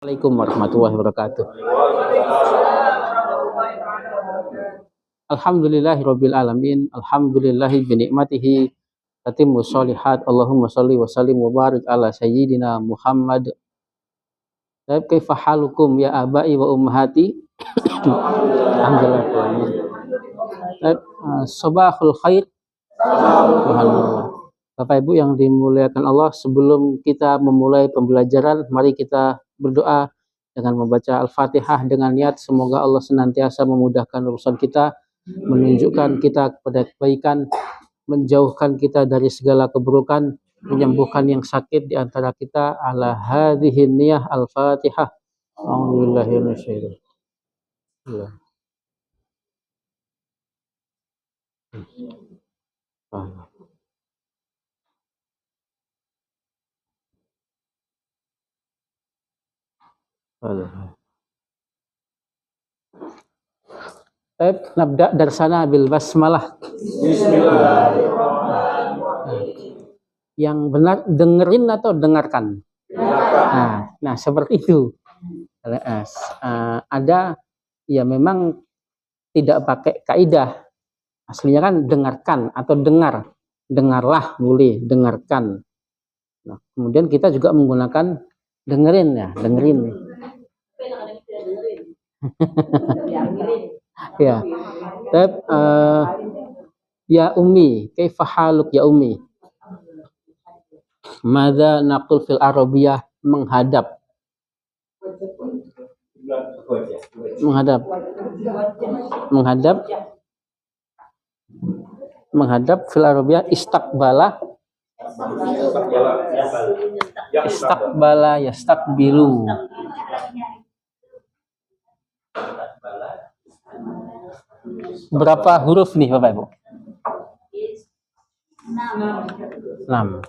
Assalamualaikum warahmatullahi wabarakatuh. Alhamdulillahirabbil alamin. Alhamdulillahi bi ni'matihi tatimmu sholihat. Allahumma sholli wa sallim wa barik ala sayyidina Muhammad. Kaifa halukum ya abai wa ummahati? Alhamdulillah. Sabahul khair. Bapak Ibu yang dimuliakan Allah, sebelum kita memulai pembelajaran, mari kita berdoa dengan membaca Al-Fatihah dengan niat semoga Allah senantiasa memudahkan urusan kita, menunjukkan kita kepada kebaikan, menjauhkan kita dari segala keburukan, menyembuhkan yang sakit di antara kita. Ala hadhihi niyah Al-Fatihah. A'udzubillahi minasyaitonir rajim. Baik, nabda darsana bil basmalah. Yang benar dengerin atau dengarkan? Nah, seperti itu. Ada ya memang tidak pakai kaidah. Aslinya kan dengarkan atau dengar. Dengarlah boleh, dengarkan. Nah, kemudian kita juga menggunakan dengerin ya, dengerin. Ya, ya Umi, kaifa haluk ya Umi? Madza naqul fil arabiyah? Menghadap. Menghadap fil arabiyah istaqbala yastaqbilu. Berapa huruf nih Bapak Ibu? 6.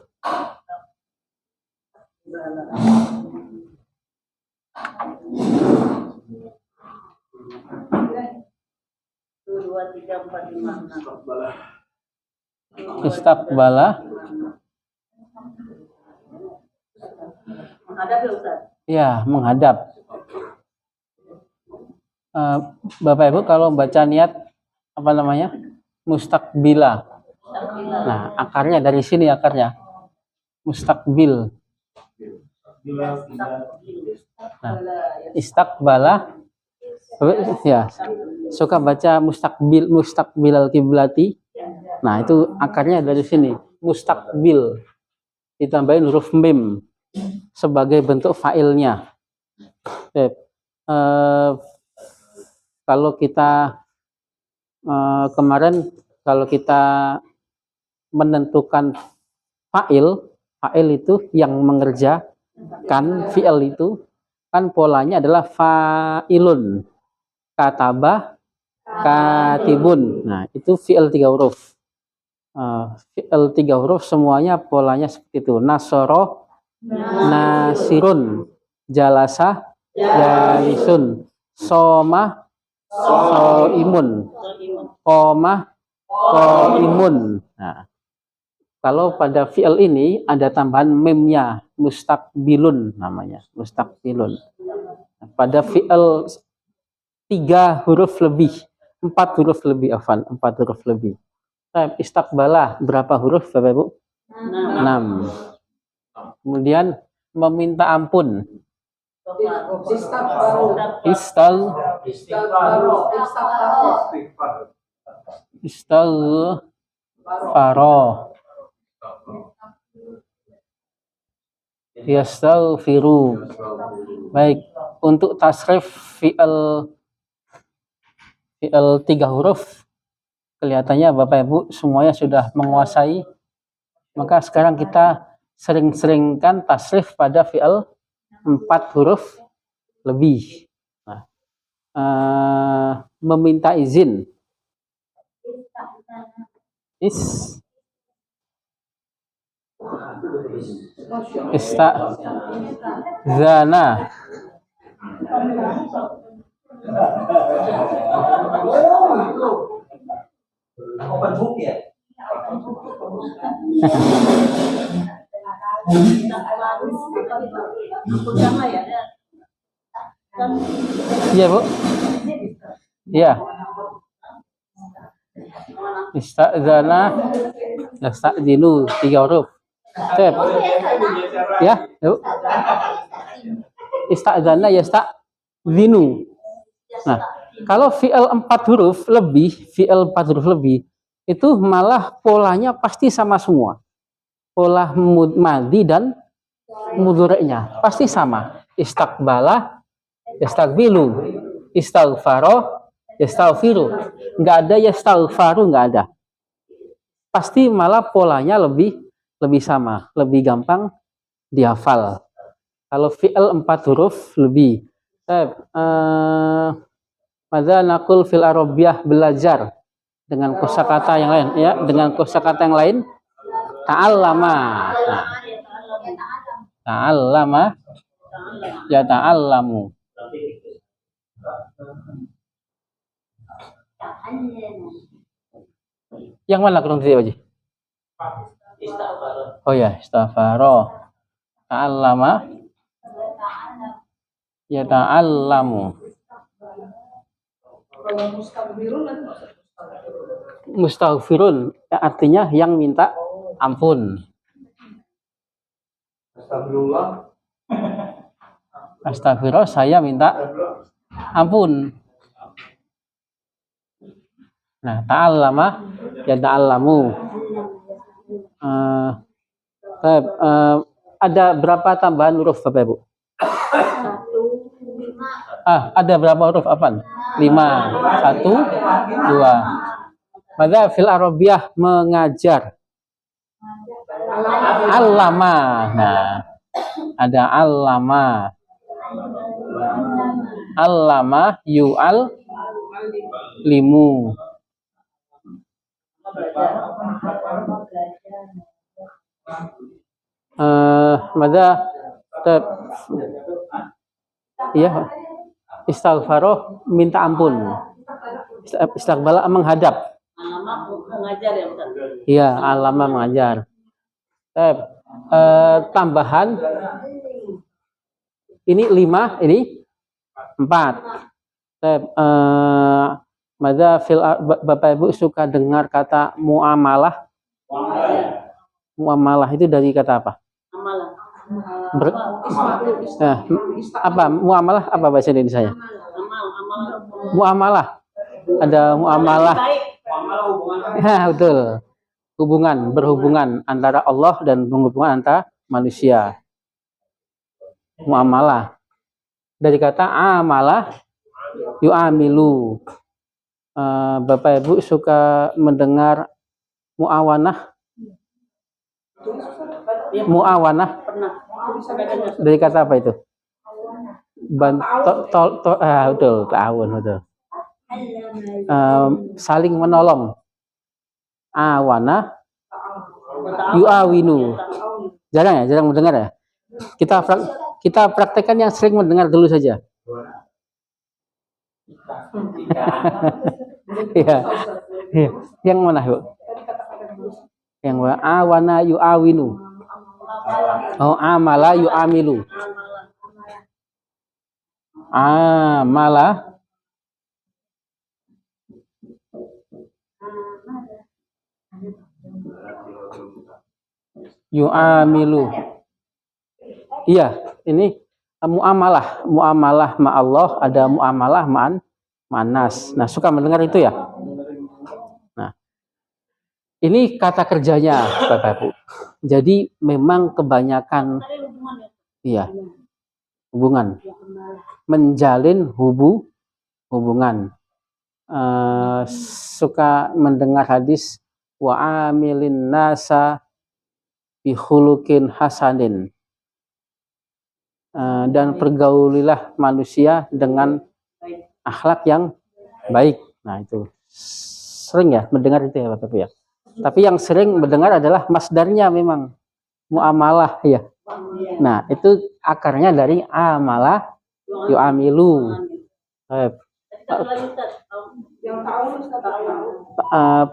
Istaqbala. Menghadap ya Ustaz? Ya, menghadap. Bapak Ibu kalau baca niat apa namanya? Mustaqbila. Nah, akarnya dari sini akarnya. Mustaqbil. Nah, istaqbala. Ya. Suka baca mustaqbil al-qiblati. Nah, itu akarnya dari sini. Mustaqbil. Ditambahin huruf mim sebagai bentuk fa'ilnya. Kalau kita kemarin kalau kita menentukan fa'il itu yang mengerjakan, fi'il itu kan polanya adalah fa'ilun, kataba, katibun. Nah, itu fi'il 3 huruf. Fi'il 3 huruf semuanya polanya seperti itu. Nasoro, nasirun, jalasa, jalisun, soma, soimun, qomah, qoimun. Nah, kalau pada fi'il ini ada tambahan mimnya, mustaqbilun namanya, mustaqbilun. Pada fi'il 3 huruf lebih, 4 huruf lebih, 4 huruf lebih. Nah, istaqbala berapa huruf Bapak Ibu? 6. Kemudian meminta ampun. Istaghfaro. Yastaghfiru. Baik, untuk tasrif fi'il 3 huruf kelihatannya Bapak Ibu semuanya sudah menguasai. Maka sekarang kita sering-seringkan tasrif pada fi'il 4 huruf lebih. Nah, meminta izin. Istazana. Open book ya? Iya, Bu. Iya. Istazana, yastazinu, 3 huruf. Cep. Ya, Bu. Istazana, yastazinu. Nah, kalau fi'il 4 huruf lebih, itu malah polanya pasti sama semua. Pola madhi dan mudhari'nya pasti sama. Istaqbala, yastaqbilu, istaghfaro, yastaghfiru. Nggak ada yastaghfaru, nggak ada. Pasti malah polanya lebih sama, lebih gampang dihafal. Kalau fi'il 4 huruf lebih. Madza naqul fil arabiyah, belajar dengan kosakata yang lain ya, dengan kosakata yang lain ta'allama. Nah, ta'allama ya ta'allamu. Yang mana kurang titik, Haji? Oh ya, istaghfaro. Ta'allama ya ta'allamu. Mustaghfirun artinya yang minta ampun. Astagfirullah, saya minta ampun. Nah, ta'allama ya ta'allamu. Ada berapa tambahan huruf, Bapak Ibu? Ada berapa huruf? Apaan? 5. 1, 2. Madza fil arabiyah, mengajar. Allama. Nah, ada allama. Allama yu'al limu. Madza ya, istaghfaro, minta ampun. Istiqbala, menghadap. Mengajar ya, Ustaz? Iya, alama mengajar. Tambahan ini 5, ini 4. Madza fil, Bapak Ibu suka dengar kata muamalah? Muamalah itu dari kata apa? Apa muamalah, apa bahasa Indonesia? Muamalah. Ada muamalah. Betul. Hubungan, berhubungan antara Allah dan berhubungan antara manusia. Muamalah. Dari kata amalah yu'amilu. Bapak Ibu suka mendengar muawanah? Muawanah dari kata apa itu? Betul, ta'awun, betul. Saling menolong. Awana yu'awinu. Jarang mendengar ya. Kita praktekkan yang sering mendengar dulu saja. Ya. Yang mana, Bu? Yang awana yu'awinu. Oh, amala yu'amilu. Amala yu'amilu. Iya, ini muamalah ma Allah, ada muamalah ma'anas. Nah, suka mendengar itu ya. Nah, ini kata kerjanya, Bapak Ibu. Jadi memang kebanyakan hubungan, menjalin hubungan. Suka mendengar hadis wa amilin nasa bi khuluqin hasanin. Dan pergaulilah manusia dengan akhlak yang baik. Nah, itu sering ya mendengar itu ya, Bapak Ibu ya. Tapi yang sering mendengar adalah masdarnya memang muamalah ya. Nah, itu akarnya dari amalah yu'amilu.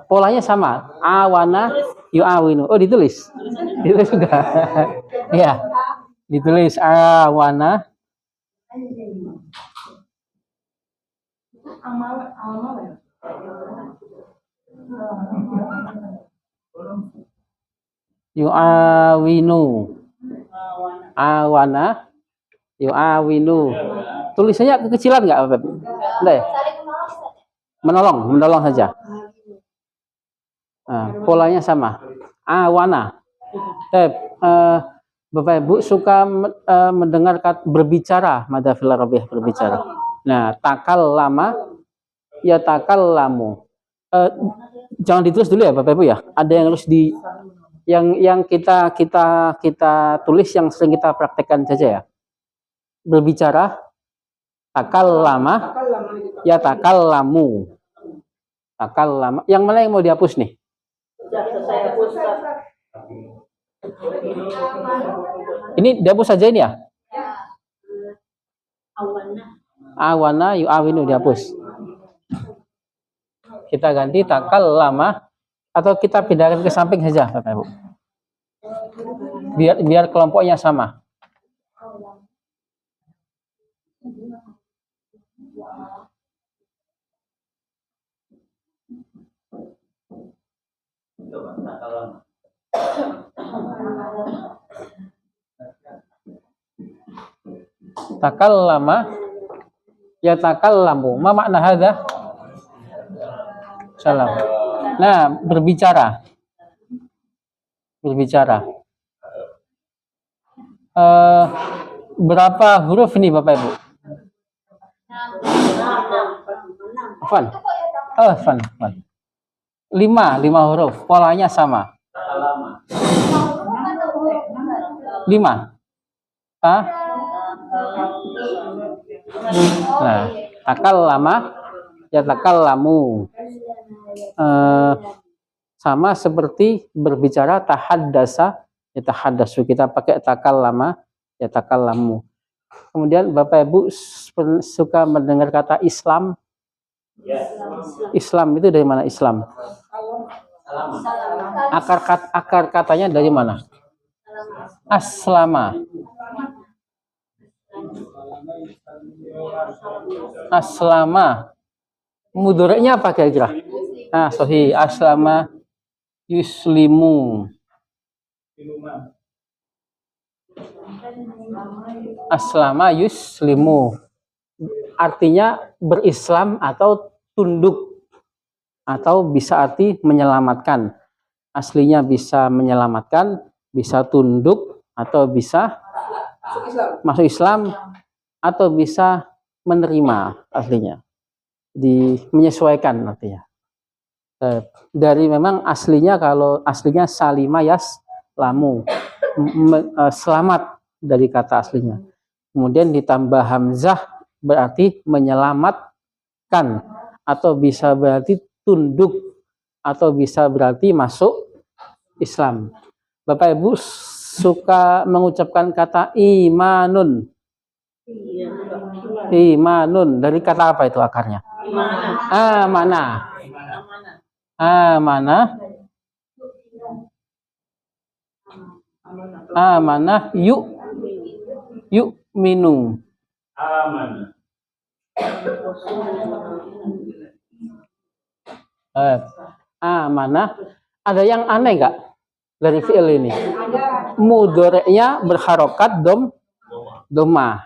Polanya sama, awana yu'awinu. Oh, ditulis sudah. Ya, ditulis awana Yu'awinu. Awana. Yu'awinu. Tulisannya kekecilan nggak, Bapak? Enggak ya? Menolong saja. Nah, polanya sama. Awana. Bapak Ibu suka mendengar berbicara, mada fil arabiyyah, berbicara. Nah, takal lama, ya takal lamu. Jangan ditulis dulu ya Bapak Ibu ya. Ada yang harus yang kita tulis, yang sering kita praktekkan saja ya. Berbicara, takal lama, ya takal lamu. Takal lama. Yang mana yang mau dihapus nih? Ini dihapus saja ini ya? Awana yu'awinu dihapus. Kita ganti takal lama, atau kita pindahkan ke samping saja Bapak Ibu. Biar kelompoknya sama. Takal lama, ya takal lamu. Ma makna hadza? Salam. Nah, berbicara. Berapa huruf ini Bapak Ibu? Fan. 5 huruf. Polanya sama. 5. Nah, takal lama, ya takal lamu. Sama seperti berbicara, tahaddasa, ya tahaddasu. Kita pakai takal lama, ya takal lamu. Kemudian Bapak Ibu suka mendengar kata Islam. Islam itu dari mana Islam? Akar katanya dari mana? Aslama. Aslama. Mudhari'nya apa kira-kira? Sahih. Aslama yuslimu. Aslama yuslimu. Artinya berislam atau tunduk, atau bisa arti menyelamatkan. Aslinya bisa menyelamatkan, bisa tunduk, atau bisa masuk Islam, atau bisa menerima aslinya. Menyesuaikan artinya. Dari memang aslinya, kalau aslinya salima yas lamu, selamat dari kata aslinya. Kemudian ditambah hamzah berarti menyelamatkan, atau bisa berarti tunduk, atau bisa berarti masuk Islam. Bapak Ibu suka mengucapkan kata imanun. Imanun dari kata apa itu akarnya? Amanah. Amanah. Amanah yuk minum. Amanah. Ada yang aneh nggak dari fi'il ini? Mudhari'nya berharokat doma.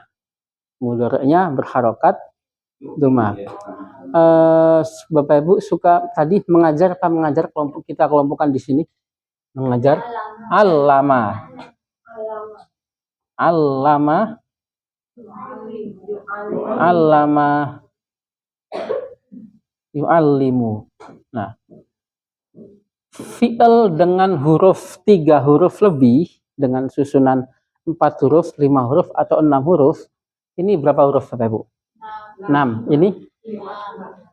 Mudhari'nya berharokat doma. Bapak Ibu suka tadi mengajar kelompok, kita kelompokkan di sini. Mengajar allama. Allama yu'allimu. Nah, fi'il dengan 3 huruf lebih, dengan susunan 4 huruf, 5 huruf, atau 6 huruf, ini berapa huruf Bapak Ibu? 6. Ini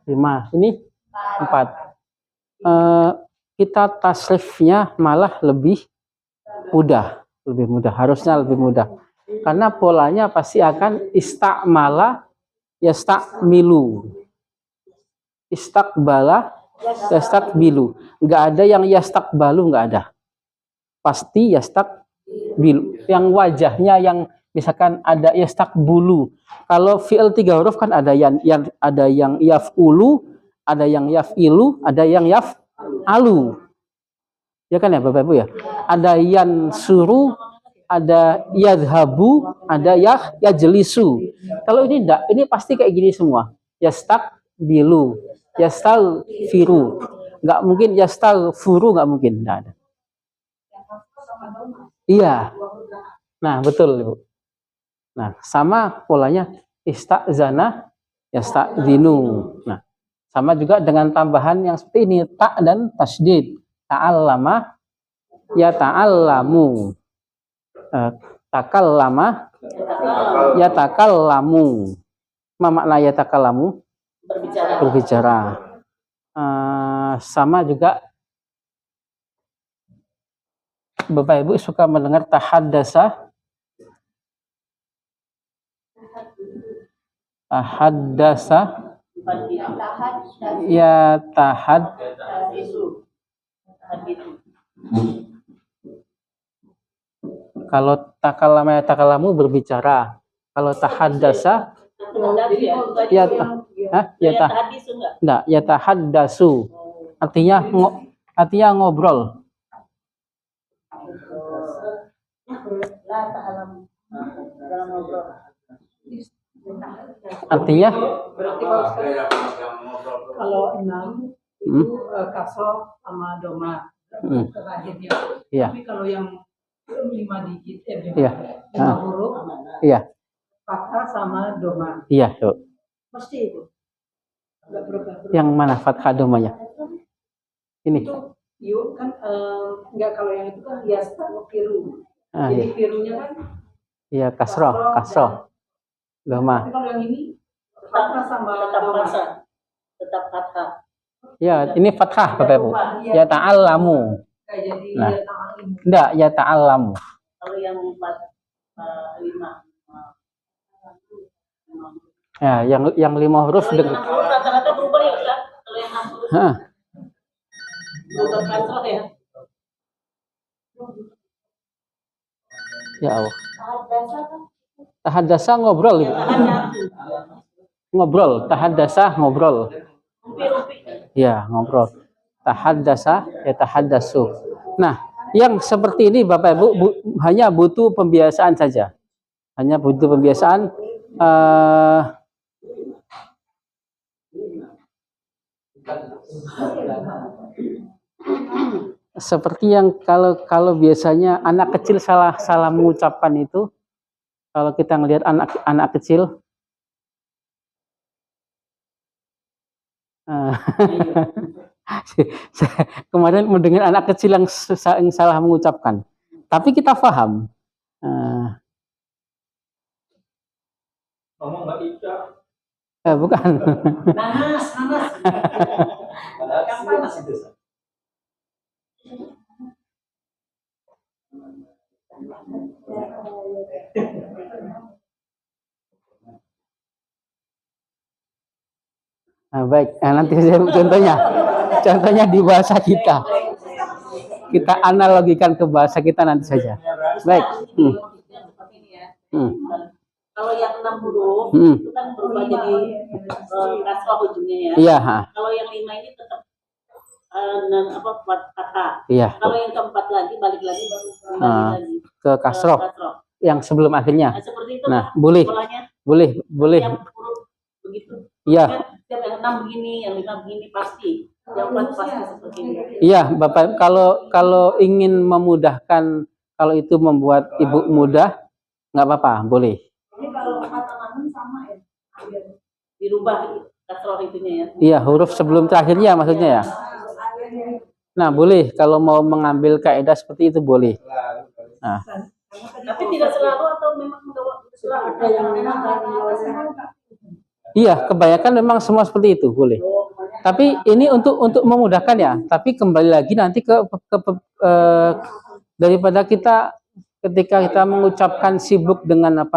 5. Ini 4. Kita tasrifnya malah lebih mudah. Harusnya lebih mudah. Karena polanya pasti akan istakmala yastakmilu. Istakbala yastakbilu. Nggak ada yang yastakbalu, nggak ada. Pasti yastakbilu. Yang wajahnya yang Misalkan ada yastakbulu. Kalau fi'il 3 huruf kan ada yang yaf'ulu, ada yang yaf'ilu, ada yang yaf'alu. Ya kan ya Bapak Ibu ya? Ada yang suruh, ada yadhabu, ada yajlisu. Kalau ini enggak, ini pasti kayak gini semua. Yastakbilu, yastaghfiru. Enggak mungkin yastaghfuru, enggak mungkin, enggak ada. Iya. Nah, betul, Ibu. Nah, sama polanya istazana, yastadzinu. Nah, sama juga dengan tambahan yang seperti ini, ta dan tasdid. Ta'allama, ya ta'allamu. Takallama, ya takallamu. Apa makna ya takallamu? Berbicara. Sama juga Bapak Ibu suka mendengar tahaddasa. Tahaddasa. Ya kalau takallama ya takallamu berbicara. Kalau tahaddasa ya tahaddasu. Artinya ngobrol. Artinya kalau 6 itu kasroh sama doma terakhirnya. Iya. Tapi kalau yang 5 digit, 5 huruf, iya. fathah sama doma. Iya, yuk. Pasti itu. Enggak berubah. Yang mana fathah domanya? Ini. Itu yuk kan enggak, kalau yang itu kan yastaghfiru. Jadi Iya. firunya kan kasroh. Doma. Tapi kalau yang ini fathah sama doma. Tetap fathah. Ya, ini fathah Bapak Ibu. Ya ta'allamu. Nah, enggak, ya ta'allamu. Kalau yang 5. Ya, yang 5 huruf dengan rata-rata berubah ya, Ustaz. Kalau yang 6 huruf. Berubah kasroh ya. Ya Allah. Tahaddasa ngobrol itu. Ngobrol, tahaddasa ngobrol. Ya, ngobrol. Tahaddasa ya tahaddasu. Nah, yang seperti ini Bapak Ibu hanya butuh pembiasaan saja. Hanya butuh pembiasaan seperti yang kalau biasanya anak kecil salah mengucapkan itu, kalau kita ngelihat anak kecil kemarin mendengar anak kecil yang salah mengucapkan, tapi kita paham. Ngomong Mbak Ica. Bukan. Nanas. Kan panas itu. Nah, baik, nanti saya contohnya di bahasa kita. Kita analogikan ke bahasa kita nanti saja. Baik. Kalau yang 6 huruf itu kan berubah jadi kasroh ujungnya ya. Iya. Kalau yang 5 ini tetap kata. Iya. Kalau yang keempat lagi balik lagi ke kasroh. Yang sebelum akhirnya. Nah, seperti itu. Nah, boleh. Yang huruf begitu. Iya. Yang 6 begini, yang 5 begini pasti. Yang 4 pasti seperti ini. Iya, Bapak. Kalau ingin memudahkan, kalau itu membuat ibu mudah, nggak apa-apa, boleh. Ini kalau kata sama ya, dirubah kasroh itunya ya. Iya, huruf sebelum terakhirnya maksudnya ya. Nah, boleh kalau mau mengambil kaidah seperti itu boleh. Nah. Tapi tidak selalu atau memang selalu ada yang memang iya, kebanyakan memang semua seperti itu boleh. Tapi ini untuk memudahkan ya. Tapi kembali lagi nanti daripada kita ketika kita mengucapkan sibuk dengan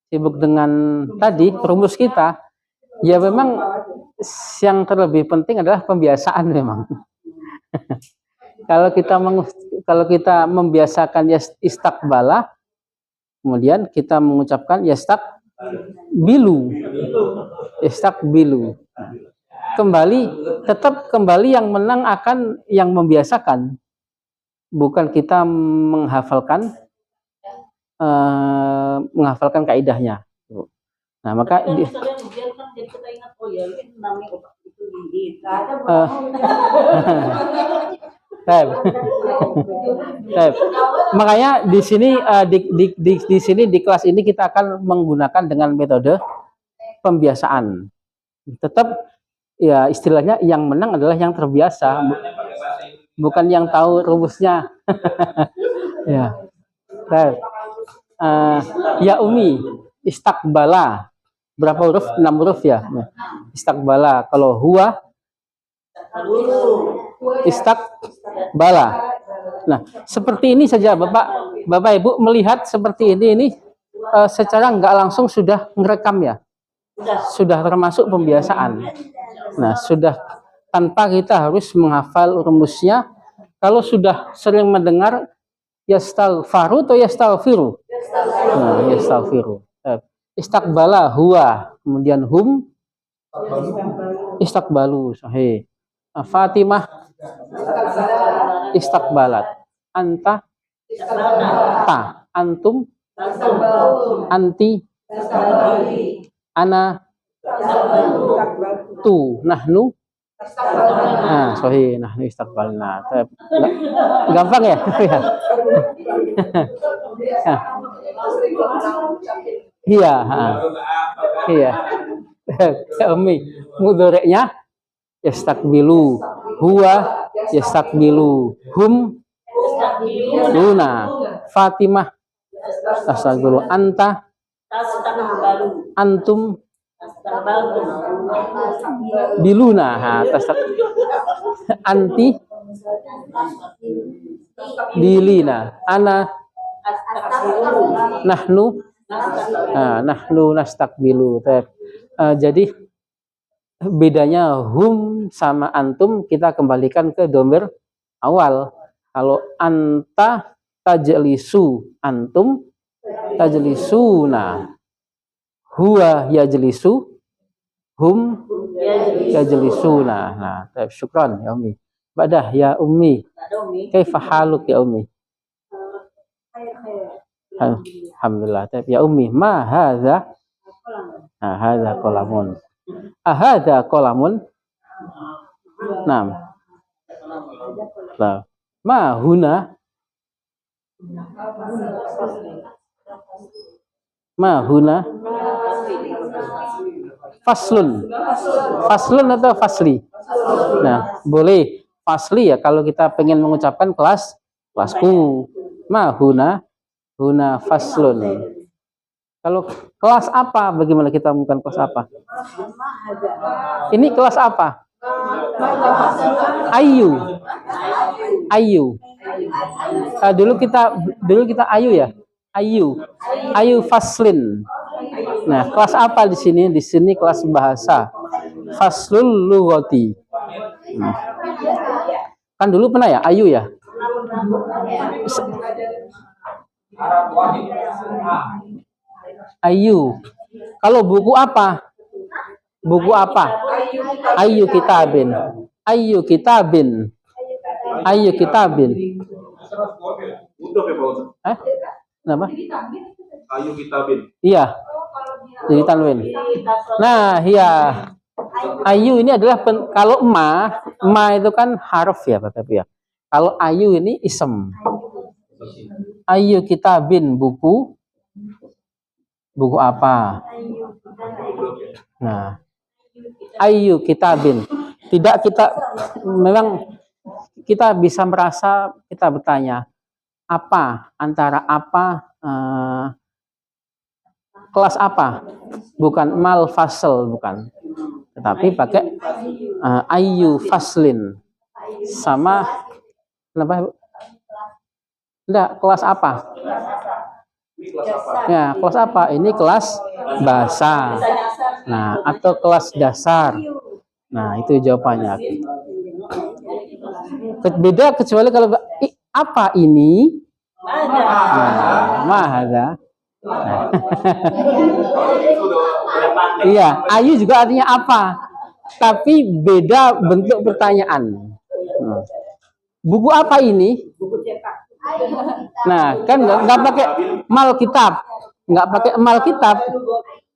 sibuk dengan tadi rumus kita, ya memang yang terlebih penting adalah pembiasaan memang. Kalau kita membiasakan ya istakbala, Kemudian kita mengucapkan yastakbilu. Yastakbilu. Tetap kembali yang menang akan yang membiasakan. Bukan kita menghafalkan kaidahnya. Nah, maka makanya di sini di sini di kelas ini kita akan menggunakan dengan metode pembiasaan. Tetap ya istilahnya yang menang adalah yang terbiasa, bukan yang tahu rumusnya. Ya. Ya Umi, istakbala. Berapa huruf? 6 huruf ya. Istakbala. Kalau huwa istakbala. Nah, seperti ini saja Bapak Ibu melihat seperti ini secara nggak langsung sudah ngerekam ya. Sudah termasuk pembiasaan. Nah, sudah tanpa kita harus menghafal rumusnya. Kalau sudah sering mendengar yastaghfaru atau yastaghfiru. Nah, yastaghfiru. Istakbala huwa, kemudian hum istakbalu. Sahih. Fatimah istakbalat. Anta ta. Antum anti ana tu. Nahnu sahih. Nahnu istakbalna. Gampang ya? Iya, iya. Umi, mudhari'nya yastakbilu, huwa yastakbilu, hum luna, Fatimah tastakbilu, anta antum biluna, anti bilina, ana nahnu nastakbilu. Jadi bedanya hum sama antum kita kembalikan ke domir awal. Kalau anta tajlisu, antum tajlisuna, huwa yajlisu, hum yajlisuna. Nah, syukran ya Umi. Badah ya Ummi, kaifa haluk ya Ummi? Alhamdulillah. Ya Ummi, ma hadza? Hadza qalamun. Hadza qalamun. Naam. Ma huna? Ma huna? Faslun. Faslun atau fasli? Nah, boleh fasli ya kalau kita pengen mengucapkan kelasku. Ma huna? Huna faslun. Kalau kelas apa? Bagaimana kita menggunakan kelas apa? Ini kelas apa? Ayu. Ayu. Dulu kita ayu ya. Ayu. Ayu faslin. Nah, kelas apa di sini? Di sini kelas bahasa. Faslul lughati. Kan dulu pernah ya ayu ya? Ayu. Kalau buku apa? Buku apa? Ayu kitabin. Ayu kitabin. Ayu kitabin. Kenapa? Ayu kitabin. Iya. Jadi tanwin. Nah, iya. Ayu ini adalah kalau ma itu kan harf ya, Bapak ya. Kalau ayu ini isem. Ayu kitabin, buku apa? Nah, ayu kitabin. Tidak memang kita bisa merasa, kita bertanya apa antara apa kelas apa? Bukan mal fasl, bukan. Tetapi pakai ayu faslin sama kenapa? Enggak, kelas apa? Ya, kelas apa? Ini kelas bahasa. Nah, atau kelas dasar. Nah, itu jawabannya. Beda kecuali kalau apa ini? Nah, mahadza. Nah. Sudah pandai. Iya, ayu juga artinya apa? Tapi beda bentuk pertanyaan. Buku apa ini? Nah, kan nggak pakai mal kitab, nggak pakai mal kitab.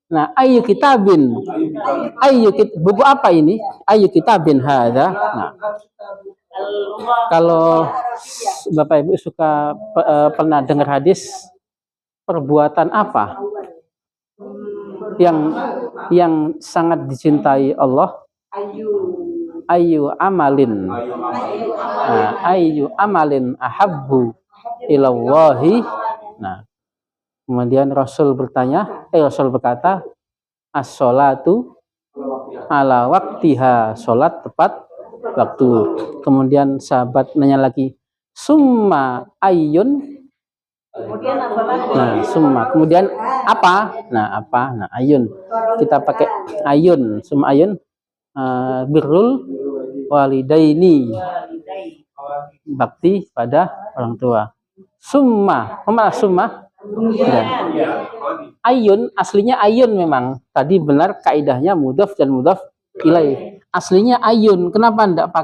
Nah, ayu kitabin, buku apa ini? Ayu kitabin hadza. Nah, kalau Bapak Ibu suka pernah dengar hadis, perbuatan apa yang sangat dicintai Allah? Ayu amalin. Nah, ayu amalin ahabbu ilallahi. Nah, kemudian Rasul berkata, as-sholatu ala waktiha, sholat tepat waktu. Kemudian sahabat nanya lagi, summa ayyun. Nah, summa. Kemudian apa? Nah, apa? Nah, ayun. Kita pakai ayun. Summa ayun. Birrul walidaini, bakti pada orang tua. Summa, summa. Ayun, aslinya ayun memang. Tadi benar kaidahnya mudhaf dan mudhaf ilaih. Aslinya ayun. Kenapa enggak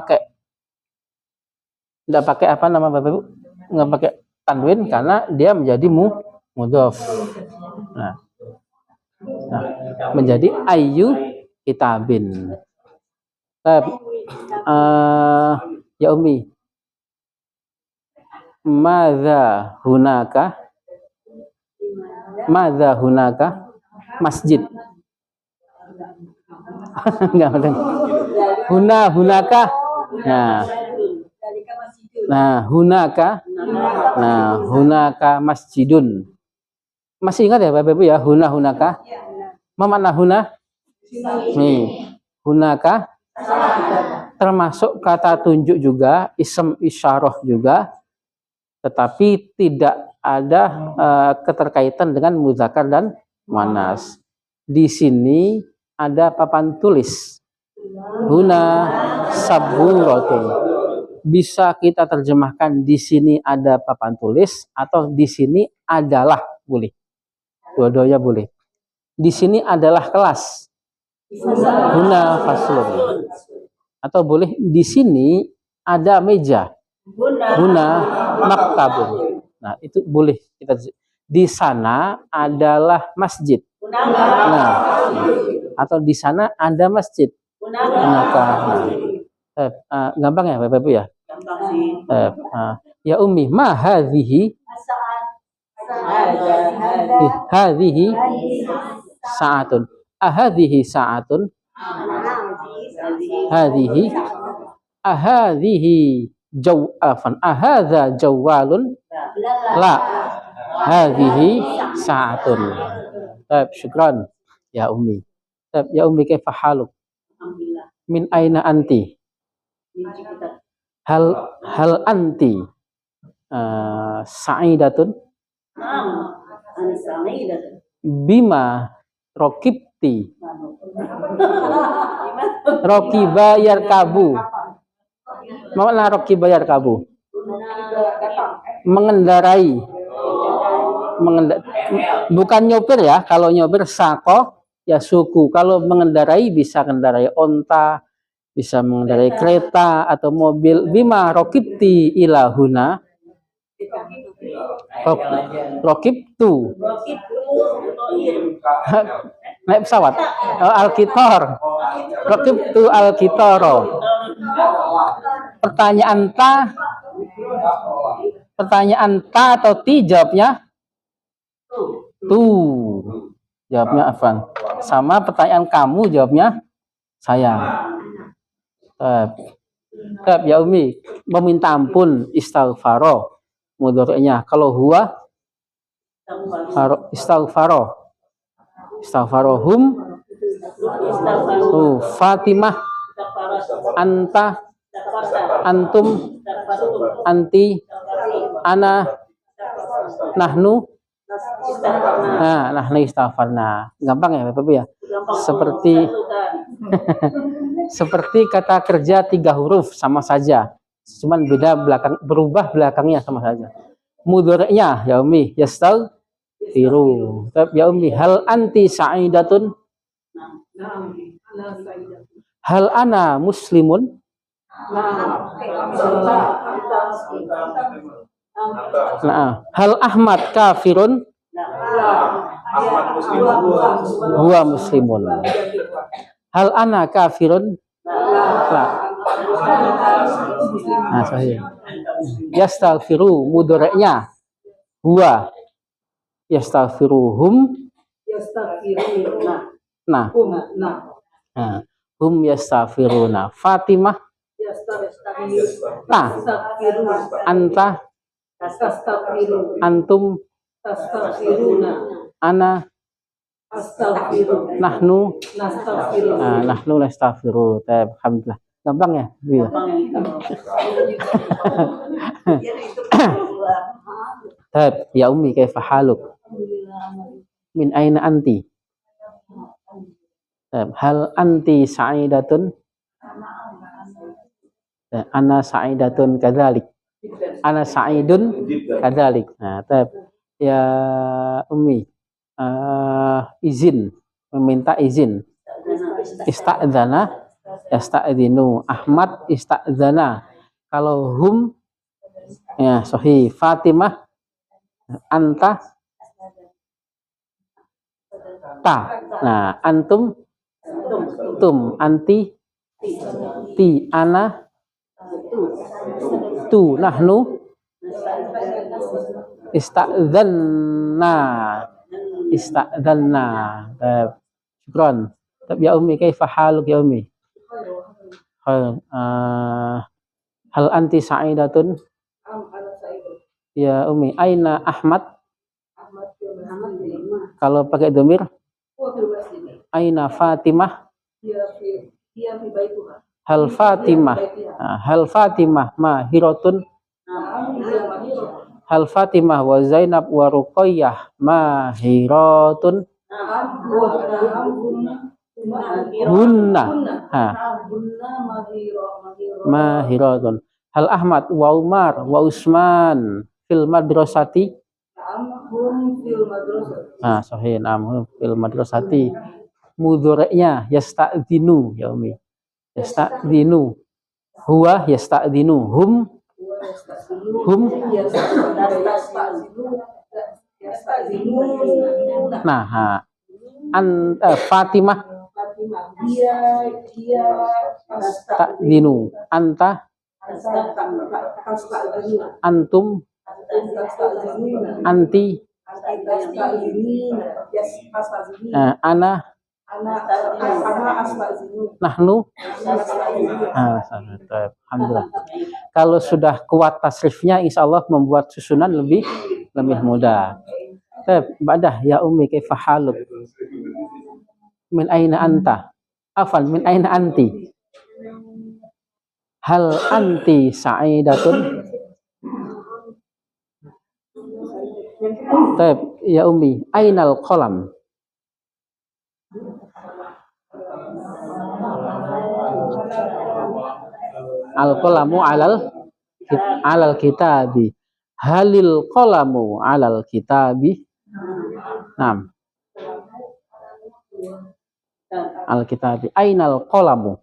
pakai apa nama Bapak Ibu? Enggak pakai tanwin karena dia menjadi mudhaf. Nah, menjadi ayu kitabin. Ya Umi, madza hunaka masjid. Enggak ada. Hunaka. Nah, hunaka masjidun. Masih ingat ya Bapak Ibu ya, hunaka? Apa makna huna? Nih, hunaka termasuk kata tunjuk juga, ism isyarah juga, tetapi tidak ada keterkaitan dengan muzakkar dan muannas. Di sini ada papan tulis, huna saburatun. Bisa kita terjemahkan di sini ada papan tulis atau di sini adalah, boleh. Dua-duanya boleh. Di sini adalah kelas. Huna faslun. Atau boleh di sini ada meja. Huna maktabun. Nah, itu boleh kita. Di sana adalah masjid. Nah, atau di sana ada masjid. Gampang ya Bapak Ibu ya? Ya Ummi, ma hadhihi? Hadhihi sa'atun. Ahadhihi sa'atun. Ahadhihi jawafan. Ahadha jawalun. La. Hadhihi sa'atun. Syukran ya Ummi. Ya Ummi, kaifa haluk? Min aina anti? Hal anti sa'idatun? Bima rokibti? Rokiba yarkabu. Mana rokiba yarkabu? Mengendarai. Bukan nyopir ya. Kalau nyopir sako ya suku. Kalau mengendarai bisa mengendarai onta, bisa mengendarai kereta atau mobil. Bima rokibti ilahuna? Rokibtu. Naik pesawat. Alkitor. Rokibtu alkitoro. Pertanyaan ta atau ti jawabnya tu. Jawabnya Afan. Sama pertanyaan kamu jawabnya saya. Ya Umi, meminta ampun istighfaro. Mudhari'nya kalau huwa istighfarohum. Fatimah, anta, antum, anti, ana, nahnu. Nahnu istighfarna. Gampang ya Bapak Ibu ya? Seperti kata kerja 3 huruf sama saja. Cuman berubah belakangnya sama saja. Mudhari'nya ya Umi, yastaghfiru. Ya ummi, hal anti sa'idatun? Hal ana muslimun? Nah, hal Ahmad kafirun? Ahmad muslim. Huwa muslimun. Hal ana kafirun? La. Nah, sahih. Yastaghfiru mudhari'nya huwa, yastaghfiruhum, nah, hum yastaghfiruna. Fatimah, nah, anta, antum, ana, nahnu, nahnu nastaghfiru. Alhamdulillah. Gampang ya? Iya. Ya ummi kaifa haluk? Min aina anti? Hal anti sa'idatun? Ana sa'idatun kadzalik. Ana sa'idun kadzalik. Nah, ya ummi, izin, meminta izin. Ista'dzana, yasta'dzinu. Ahmad ista'dzana. Kalau hum, ya sahih. Fatimah, anta, ta. Nah, antum, tum. Anti, ti. Ana, tu. Nahnu, ista'dzanna, ista'dzanna. Syukran. Ya ummi kaifa haluk ya ummi? Hal anti sa'idatun? Ya ummi, aina Ahmad? Kalau pakai dhamir, aina Fatimah? Hal Fatimah, hal Fatimah mahiratun? Hal Fatimah wa Zainab wa Ruqayyah mahiratun? Hunna, mahiratun. Hal Ahmad wa Umar wa Usman fil madrasati? Nah, sahih, naam fil madrasati. Mudhari'nya yasta'dzinu ya ummi. Yasta'dzinu. Huwa yasta'dzinu. Hum nah, Fatimah ta'dzinu. Anta, antum, anti, ana, nahnu. Alhamdulillah. Kalau sudah kuat tasrifnya, insya Allah membuat susunan lebih mudah. Badah ya ummi kaifa haluk? Min aina anta? Afan, min aina anti? Hal anti sa'idatun? Ya ummi, ainal qalam? Al-qalamu alal kitabi. Halil qalamu alal kitabi? Naam. Al-kitabi. Ainal qalamu?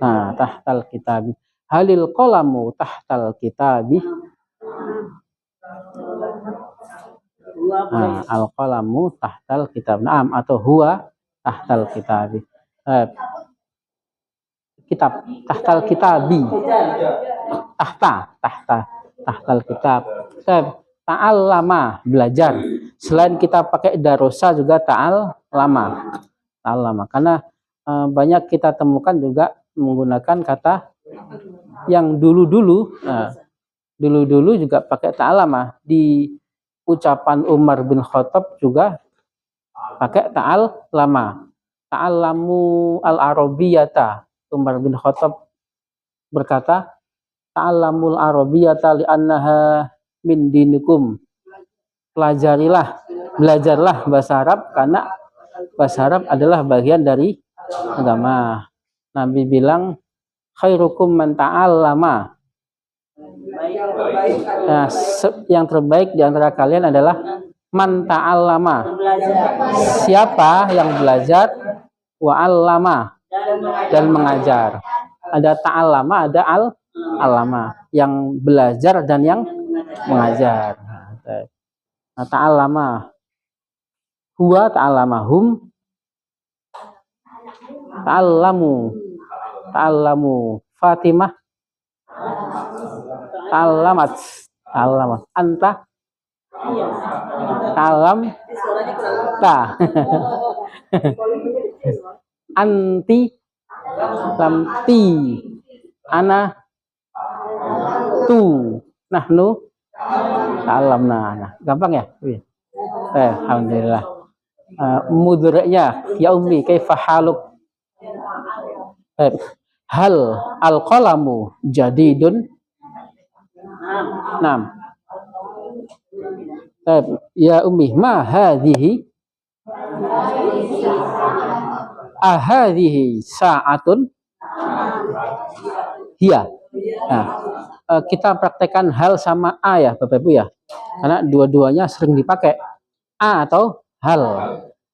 Nah, tahtal kitabi. Halil qalamu tahtal kitabi? Nah, al-qalamu tahtal kitab. Naam, atau huwa tahtal kitabi. Kitab, tahtal kitabi. Tahtal kitab. Ta'allama, belajar. Selain kita pakai darosa juga ta'allama. Karena banyak kita temukan juga menggunakan kata yang dulu-dulu juga pakai ta'allama. Di ucapan Umar bin Khattab juga pakai ta'allama. Ta'allamu al-arabiyyata. Umar bin Khattab berkata, ta'allamul arabiyyata li'annaha min dinikum. Belajarlah bahasa Arab karena bahasa Arab adalah bagian dari agama. Nabi bilang, khairukum man ta'allama Nah, yang terbaik di antara kalian adalah man ta'allama. Siapa yang belajar, wa 'allama, dan mengajar. Ada ta'allama, ada al-alama, yang belajar dan yang mengajar. Nah, ta'allama, huwa ta'allama, hum ta'allamu, Fatimah ta'allamat, anta ta'allam ta, anti lamti, ana tu, nahnu ta'allamna. Nah, gampang ya? Alhamdulillah. Mudhari'nya ya ummi kaifa haluk? Hal al-qalamu jadidun? Naam. Ya ummi ma hadhihi? Ahadhihi sa'atun? Hiya. Nah, kita praktekkan hal sama a ya Bapak Ibu ya, karena dua-duanya sering dipakai, a atau hal.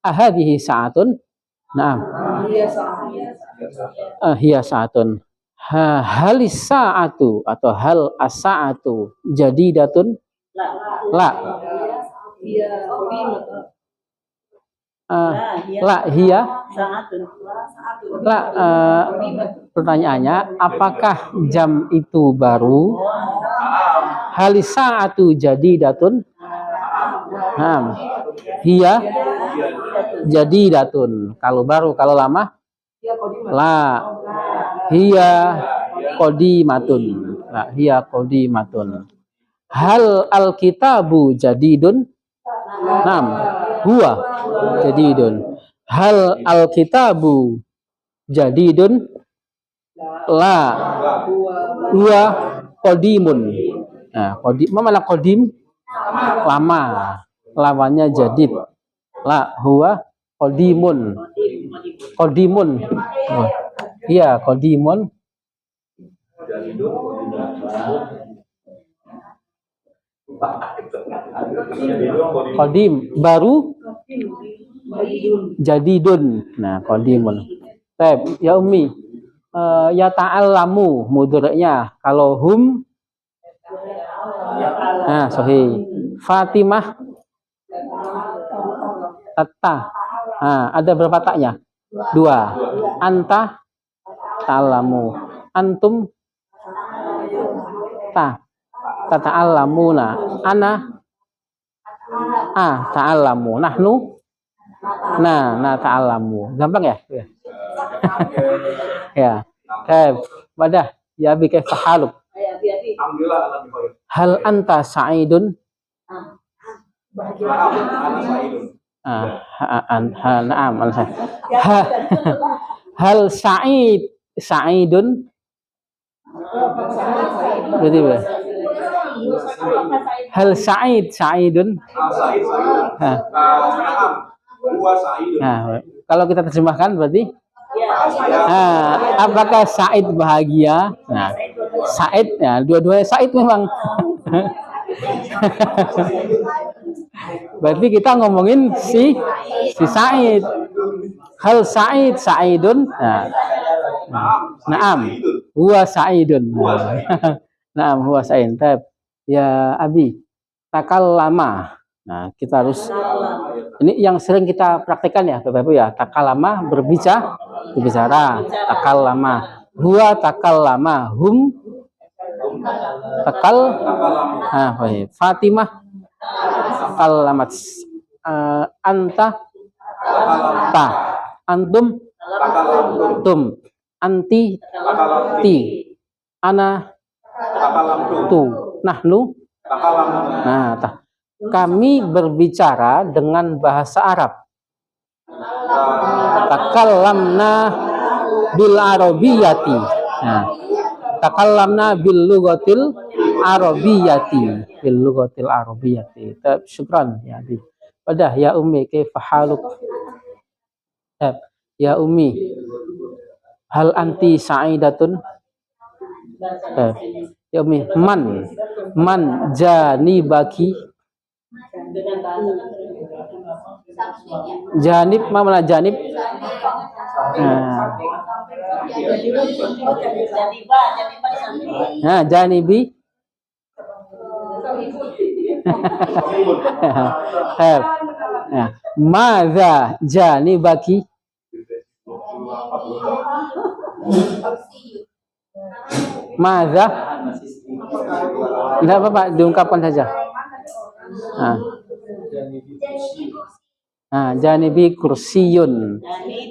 Ahadhihi sa'atun? Naam. Hiya sa'atun. Halis sa'atu atau hal as-sa'atu jadidatun? La. La hiya. La, pertanyaannya, apakah jam itu baru? Halis sa'atu jadidatun? Naam. Hiya jadidatun. Kalau baru, kalau lama? La. Hiya qadimatun. La hiya qadimatun. Hal al-kitabu jadidun? Naam. Huwa jadidun. Hal al-kitabu jadidun? La. Huwa qadimun. Nah, mana qadim? Lama. Lawannya jadid. La huwa qadimun. Qadimun. Iya, qadimun. Qadim baru, jadidun. Nah, qadimun. Baik, ya ummi. Ya ta'allamu mudhari'nya. Kalau hum, nah sahih. Fatimah ta. Nah, ada berapa taknya? 2. Anta ta'allamu. Antum ta'allamuna. Ana ta'allamu. Nahnu ta'allamu. Gampang ya? Ya. Wadah ya bi kaifa haluk? Hal anta sa'idun? Na'am. Hal sa'idun? Berarti apa? Hal sa'idun? Nah, kalau kita terjemahkan berarti apakah Sa'id bahagia? Nah, Sa'id ya, dua-duanya Sa'id memang. Berarti kita ngomongin si Sa'id. Hal Sa'idun? Naam. Huwa Sa'idun. Naam, huwa Sa'id. Ya Abi, takallama. Nah, kita harus, ini yang sering kita praktekkan ya Bapak Ibu ya. Takallama berbicara. Takallama. Huwa takallama. Hum baik. Fatimah takallamat. Anta ta. Antum tum. Anti ti. Ana tu. Nahnu. Nah, kami berbicara dengan bahasa Arab. Takallamna bil arabiyyati. Nah, takallamna bil lughatil arabiyyati. Bil lughatil arabiyyati. Syukran ya Abi. Wadah ya ummi kaifa haluk? Ya ummi, hal anti sa'idatun? Ya Umi, man janibaki. Dengan bahasa kan Janib mana janib? Nah, janibi. Nah, madza janibaki? Madza? Enggak apa-apa, diungkapkan saja. Nah, janibi kursiyun.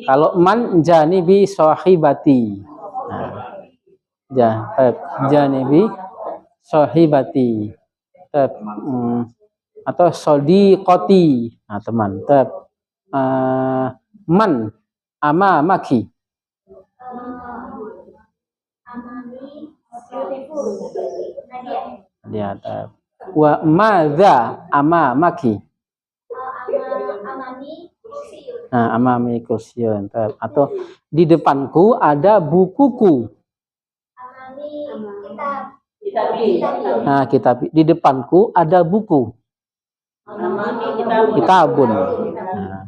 Kalau man janibi sahibati. Nah, janibi sahibati. Atau sodiqoti. Nah, teman. Man amamaki. Dia wa madza amamaki. Nah, amami kursiyun. Atau di depanku ada bukuku. Nah, kitab. Di depanku ada buku. Kitabun. Nah,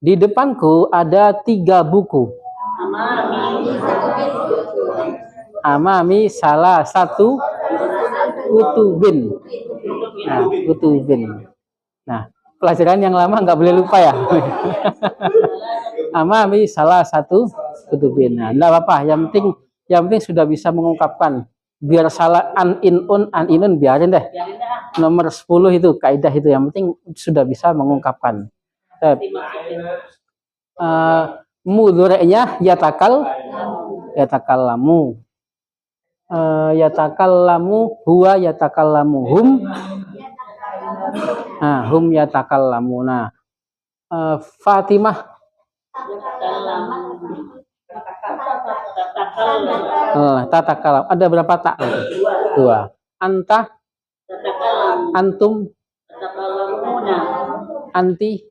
di depanku ada 3 buku. Amami salah satu kutubin. Nah, kutubin. Nah, pelajaran yang lama nggak boleh lupa ya. Amami salah satu kutubin. Nah, enggak apa-apa. Yang penting sudah bisa mengungkapkan. Biar salah an inun biarin deh. Nomor 10 itu kaidah itu, yang penting sudah bisa mengungkapkan. Mudhari'nya yatakallamu. Yatakallamu huwa yatakallamuhum. Nah, hum yatakallamuna. Fatimah tatakallam. Ada berapa tak? 2. Anta, antum, anti,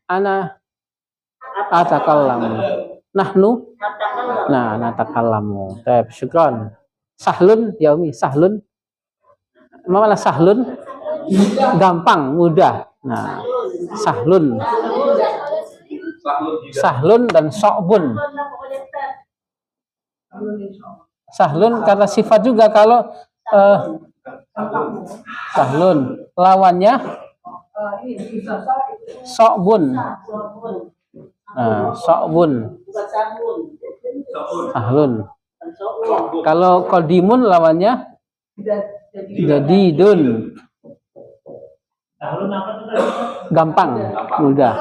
ana, atakallamu. Nahnu, nah, natakallamu. Syukran. Sahlun, ya Umi, sahlun. Malah sahlun, gampang, mudah. Nah, sahlun. Sahlun dan so'bun. Sahlun kata sifat juga. Kalau sahlun lawannya so'bun. Nah, so'bun. Sahlun. Kalau qadimun lawannya jadidun. Gampang, mudah.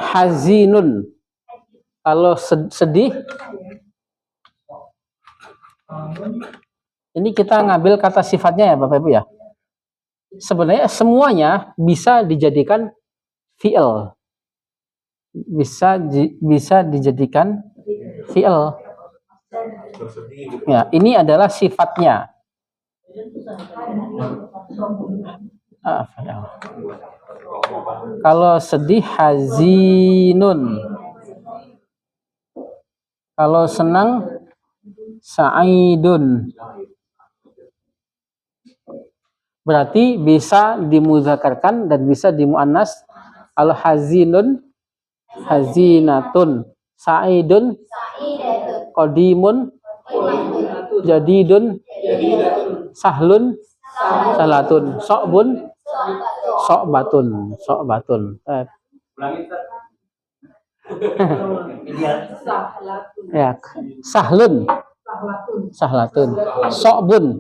Hazinun. Kalau sedih, ini kita ngambil kata sifatnya ya Bapak Ibu ya. Sebenarnya semuanya bisa dijadikan fi'il. Bisa dijadikan fi'il. Ya, ini adalah sifatnya. Kalau sedih hazinun. Kalau senang sa'idun. Berarti bisa dimudzakarkan dan bisa dimuannas. Al hazinun, hazinatun, sa'idun, qadimun, jadidun, sahlun, salatun, so'bun, so'batun. Ya, sahlun, sahlatun, so'bun,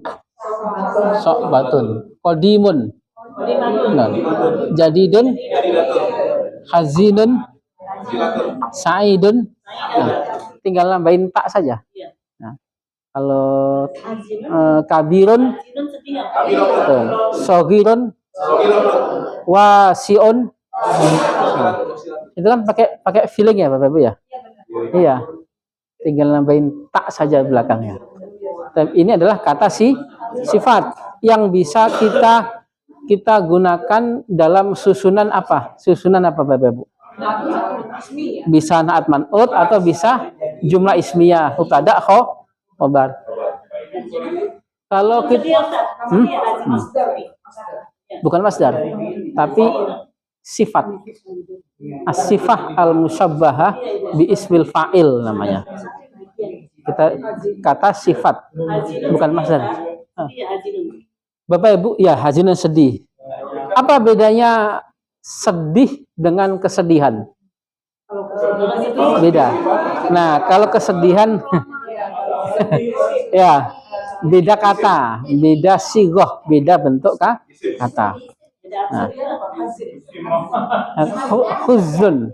so'batun, qadimun, jadidun, hazinun, sa'idun. Nah, tinggal nambahin tak saja. Nah, kalau kabirun, sogirun, wasiun. Nah, itu kan pakai feeling ya Bapak Ibu ya. Iya, tinggal nambahin tak saja belakangnya. Dan ini adalah kata sifat yang bisa kita gunakan dalam susunan apa? Susunan apa Bapak Ibu? Bisa naat man'ut atau bisa jumlah ismiyah, mubtada khobar. Kalau kita bukan masdar, tapi sifat. As-sifah al-musyabbahah bi ismil fa'il namanya. Kita kata sifat, bukan masdar. Bapak Ibu, ya hazinun sedih. Apa bedanya sedih dengan kesedihan? Beda. Nah, kalau kesedihan ya beda kata, beda sigoh, beda bentuk kata. Nah, huzun.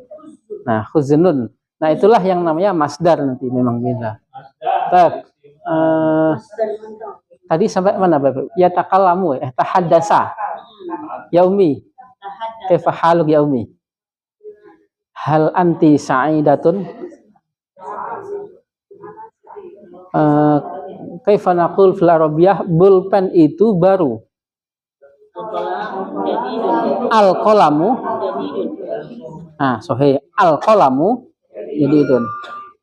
Nah, huzunun. Nah, itulah yang namanya masdar nanti memang beda. Tadi sampai mana Bapak? Ya takallamu, tahaddasa. Yaumi. Kaifa haluk yaumi? Hal anti sa'idatun? Kaifa naqul fil arabiyyah, bulpen itu baru. Al-qalamu. Nah, sahih. Al-qalamu jadidun.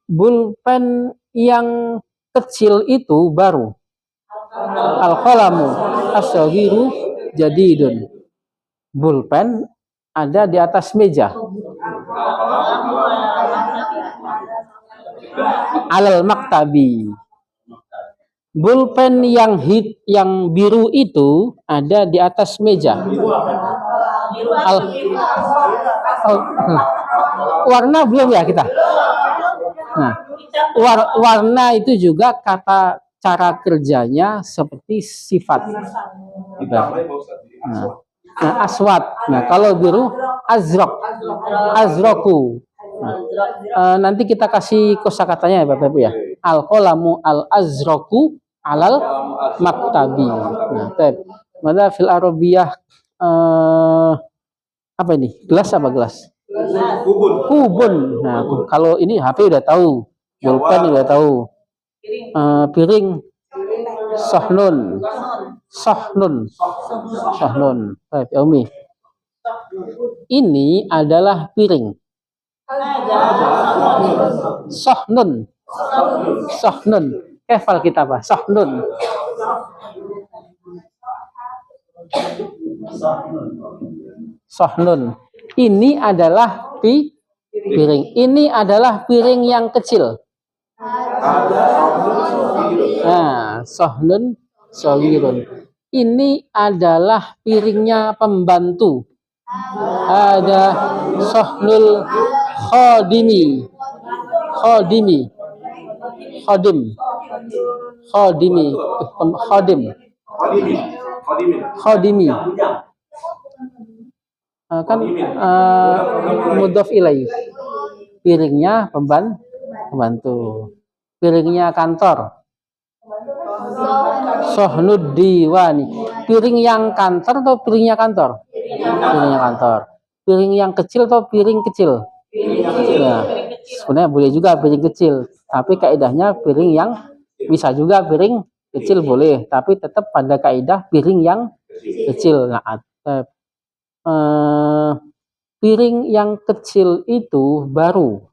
Bulpen yang kecil itu baru. Al-qalamu as-saghiru jadidun. Bulpen ada di atas meja. Alal maktabi. Bulpen yang biru itu ada di atas meja. Warna belum ya kita. Nah, warna itu juga kata cara kerjanya seperti sifat. Nah, aswad. Nah, kalau biru azraq, azraku. Nah, nanti kita kasih kosakatanya ya Bapak Ibu ya. Al-qalamu al-azraku alal maktabi. Nah, mada fil arabiyyah apa ini? Gelas apa gelas? Kubun. Nah, kalau ini HP udah tahu, pulpen udah tahu. Piring sahnun. Baik, Umi. Ini adalah piring. Sahnun. Kefal kita apa? Sahnun. Ini adalah piring. Ini adalah piring yang kecil. Nah, sahnun saghirun. Ini adalah piringnya pembantu. Ada sahnul khodimi. Kan mudhof ilaih. Piringnya pembantu. Piringnya kantor. Sohnud diwani. Piring yang kantor atau piringnya kantor? Piringnya kantor. Piring yang kecil atau piring kecil? Ya, sebenarnya boleh juga piring kecil, tapi kaidahnya piring yang bisa juga piring kecil boleh, tapi tetap pada kaidah piring yang kecil. Nah, piring yang kecil itu baru.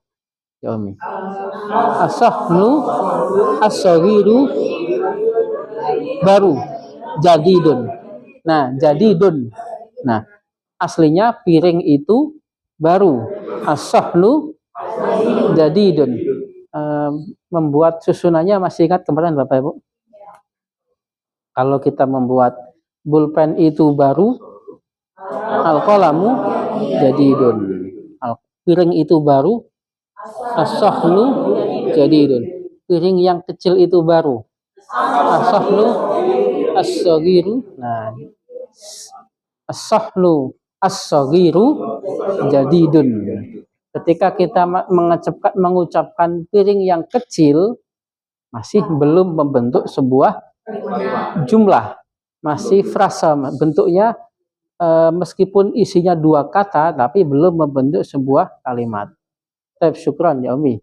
Ya Umi. Asahnu as-saghiru baru. Jadidun. Nah, jadidun. Nah, aslinya piring itu baru. As-sahnu jadidun. Membuat susunannya masih ingat kemarin Bapak Ibu? Kalau kita membuat bulpen itu baru, al-qalamu jadidun. Piring itu baru, as-sahnu jadidun. Piring yang kecil itu baru. As-sahnu as-saghiru. Nah, as-sahnu as-saghiru jadidun. Ketika kita mengucapkan piring yang kecil, masih belum membentuk sebuah jumlah, masih frasa bentuknya, meskipun isinya dua kata, tapi belum membentuk sebuah kalimat. Syukran ya Umi.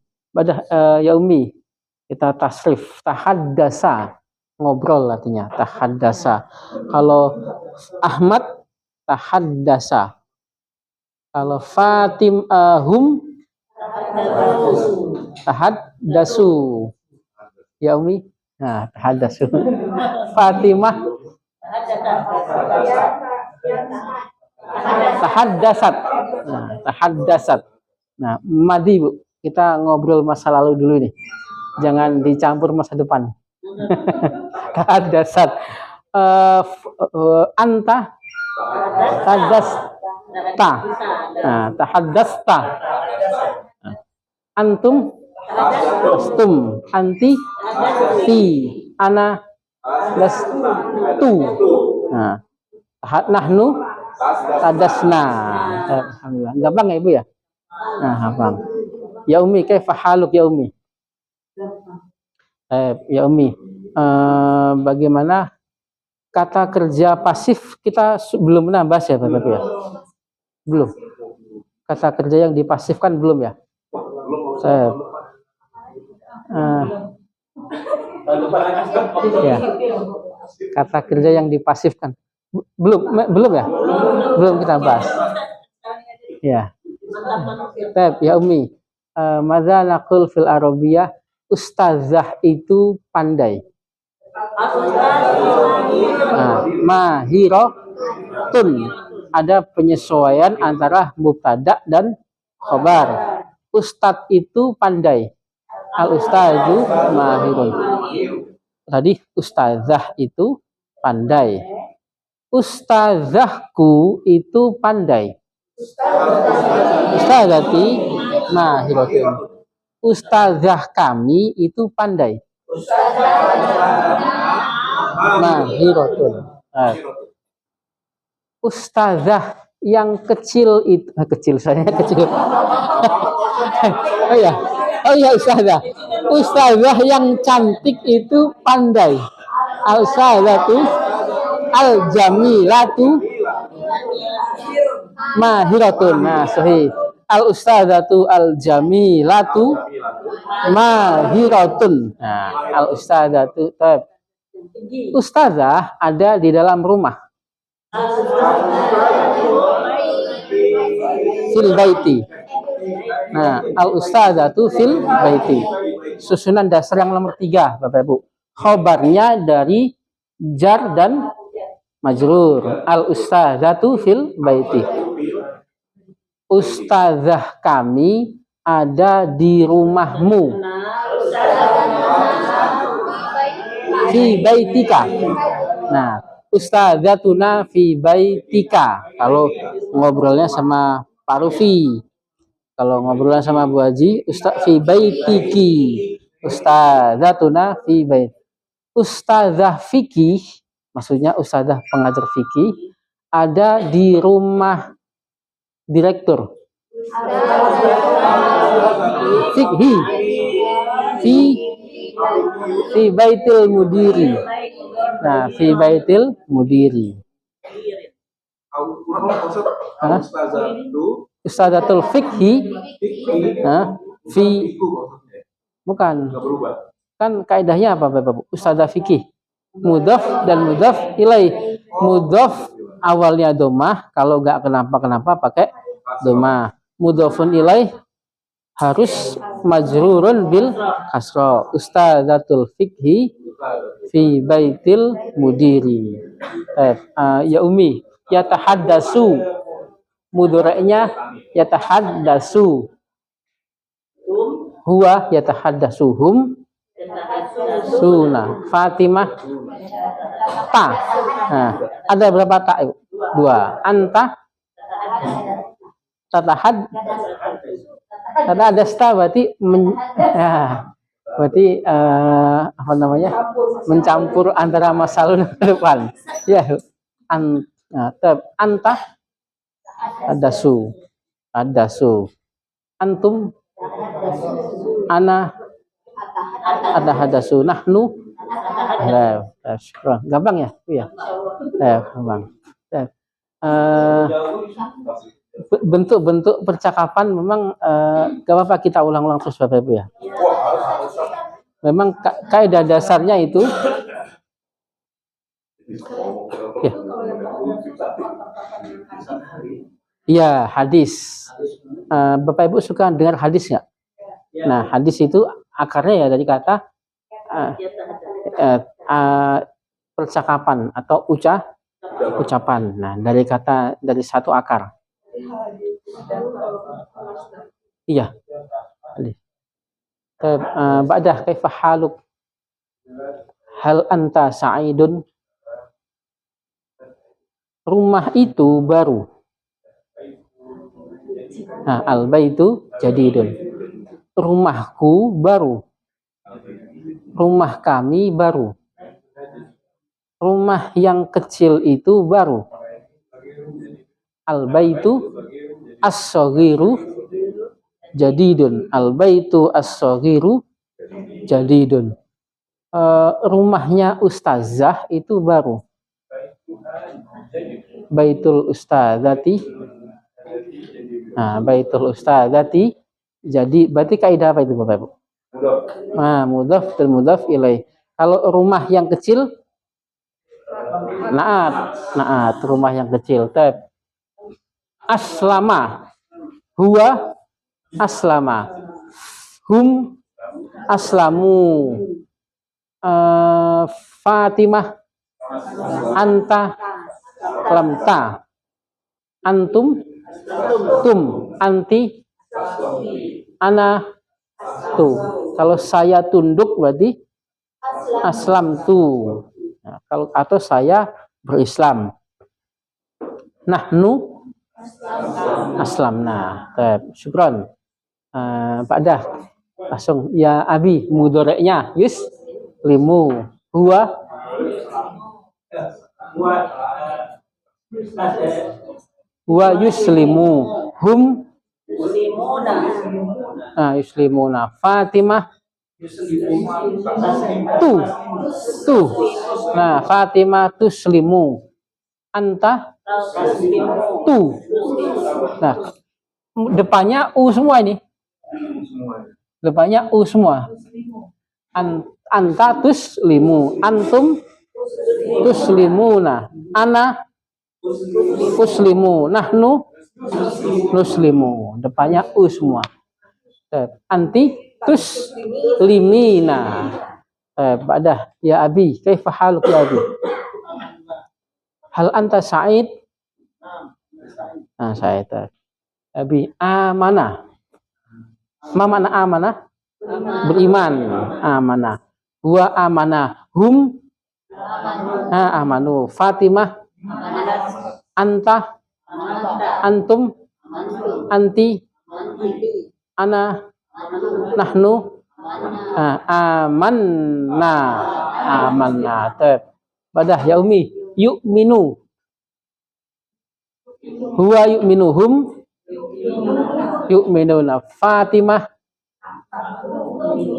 Ya Umi, kita tasrif. Tahaddasa, ngobrol artinya. Tahaddasa. Kalau Ahmad, tahaddasa. Kalau Fatim hum tahaddasu. Ya Umi. Nah, tahaddasu. Fatimah tahaddasat. Nah, tahaddasat. Nah, Madi Bu, kita ngobrol masa lalu dulu nih. Jangan dicampur masa depan. Tahaddasat. Anta tahaddasta. Nah, tahaddasta. Antum dastum. Anti ti. Ana dastu. Nah, nahnu tadasna. Alhamdulillah. Gampang ya Ibu ya? Nah, gampang. Ya Umi, kaifa haluk ya Umi? Ya Umi, bagaimana kata kerja pasif kita belum pernah bahas ya Bapak ya? Belum. Kata kerja yang dipasifkan belum ya? Ya. Kata kerja yang dipasifkan belum ya? Belum kita bahas. Ya. Ya Umi, madza naqul fil arabiyah, ustazah itu pandai. Mahiratun, ada penyesuaian antara mubtada dan khobar. Ustadz itu pandai. Al ustazu mahirun. Tadi ustazah itu pandai. Ustazahku itu pandai. Ustazati mahiratun. Ustazah kami itu pandai. Mahiratun. Ustazah yang kecil itu kecil, saya kecil. Oh ya ustazah. Ustazah yang cantik itu pandai. Al-ustazatu al-jamilatu mahiratun. Nah, sahih. Al-ustazatu al-jamilatu mahiratun. Nah, al-ustazatu. Ustazah ada di dalam rumah. Fil baiti. Nah, al-ustazatu fil baiti. Susunan dasar yang nomor 3, Bapak Ibu. Khobarnya dari jar dan majrur. Al-ustazatu fil baiti. Ustazah kami ada di rumahmu. Fi baitika. Nah, ustazatuna fi baitika. Kalau ngobrolnya sama Pak Rufi. Kalau ngobrolnya sama Bu Haji, ustaz fi baitiki. Ustazatuna fi bait. Ustazah fikih, maksudnya ustazah pengajar fikih, ada di rumah direktur. Fikhi. Fi baitil mudiri. Nah, fi baitil mudiri. Ustazatul fikhi. Fi bukan. Kan kaidahnya apa Bapak? Ustazah fikih. Mudhaf dan mudhaf ilaih. Mudhaf awalnya domah, kalau nggak kenapa-kenapa pakai domah. Mudhafun ilaih harus majrurun bil kasra. Ustazatul fikhi fi baitil mudiri. Ya Umi, yatahaddasu. Mudhari'nya yatahaddasu. Huwa yatahaddasuhum. Suna. Fatimah ta. Nah, ada berapa ta? 2. Anta tatahad. Ada sta berarti berarti apa namanya? Mencampur antara masa lalu dan depan. Ya. Anta adasu. Antum ana ada hadasu. Nahnu gampang ya? Iya. Gampang. Bentuk-bentuk percakapan memang gak apa-apa kita ulang-ulang terus Bapak Ibu ya. Memang kaidah dasarnya itu ya. Iya, hadis. Bapak Ibu suka dengar hadis nggak? Nah, hadis itu akarnya ya dari kata percakapan atau ucapan. Nah, dari satu akar. Iya. Ba'dah kaifa haluk? Hal anta sa'idun? Rumah itu baru. Nah, al-baitu jadidun. Rumahku baru. Rumah kami baru. Rumah yang kecil itu baru. Al-baitu as-saghiru jadidun. Al-baitu as-saghiru jadidun. Rumahnya ustazah itu baru. Baitul ustadzati. Nah, baitul ustadzati jadi berarti kaidah apa itu Bapak Ibu? Nah, mudhaf dan mudhaf ilaih. Kalau rumah yang kecil naat rumah yang kecil. Tab. Aslama huwa aslama hum aslamu Fatimah anta lamta antum tum anti ana tu. Kalau saya tunduk berarti aslam tu. Nah, kalau atau saya berislam. Nahnu aslamna. Syukran. Pak Dah. Langsung ya abi mudhari'nya yuslimu huwa yuslimu hum yuslimuna Fatimah tu. Nah, Fatimah tuslimu anta tu. Nah, depannya u semua ini. Depannya u semua. Anta tuslimu, antum tuslimuna, ana uslimu, nahnu nuslimu. Depannya u semua. Anti tuslimina. Badah ya abi, kaifa haluk ya abi? Hal anta sa'id? Nah, sa'id. Abi amanah. Ma mana amanah? Beriman. Amanah. Huwa amanah. Hum amanu. Fatimah anta antum anti ana nahnu amanna. Badah ya umi yu'minu huwa yu'minu hum yu'minuna Fatimah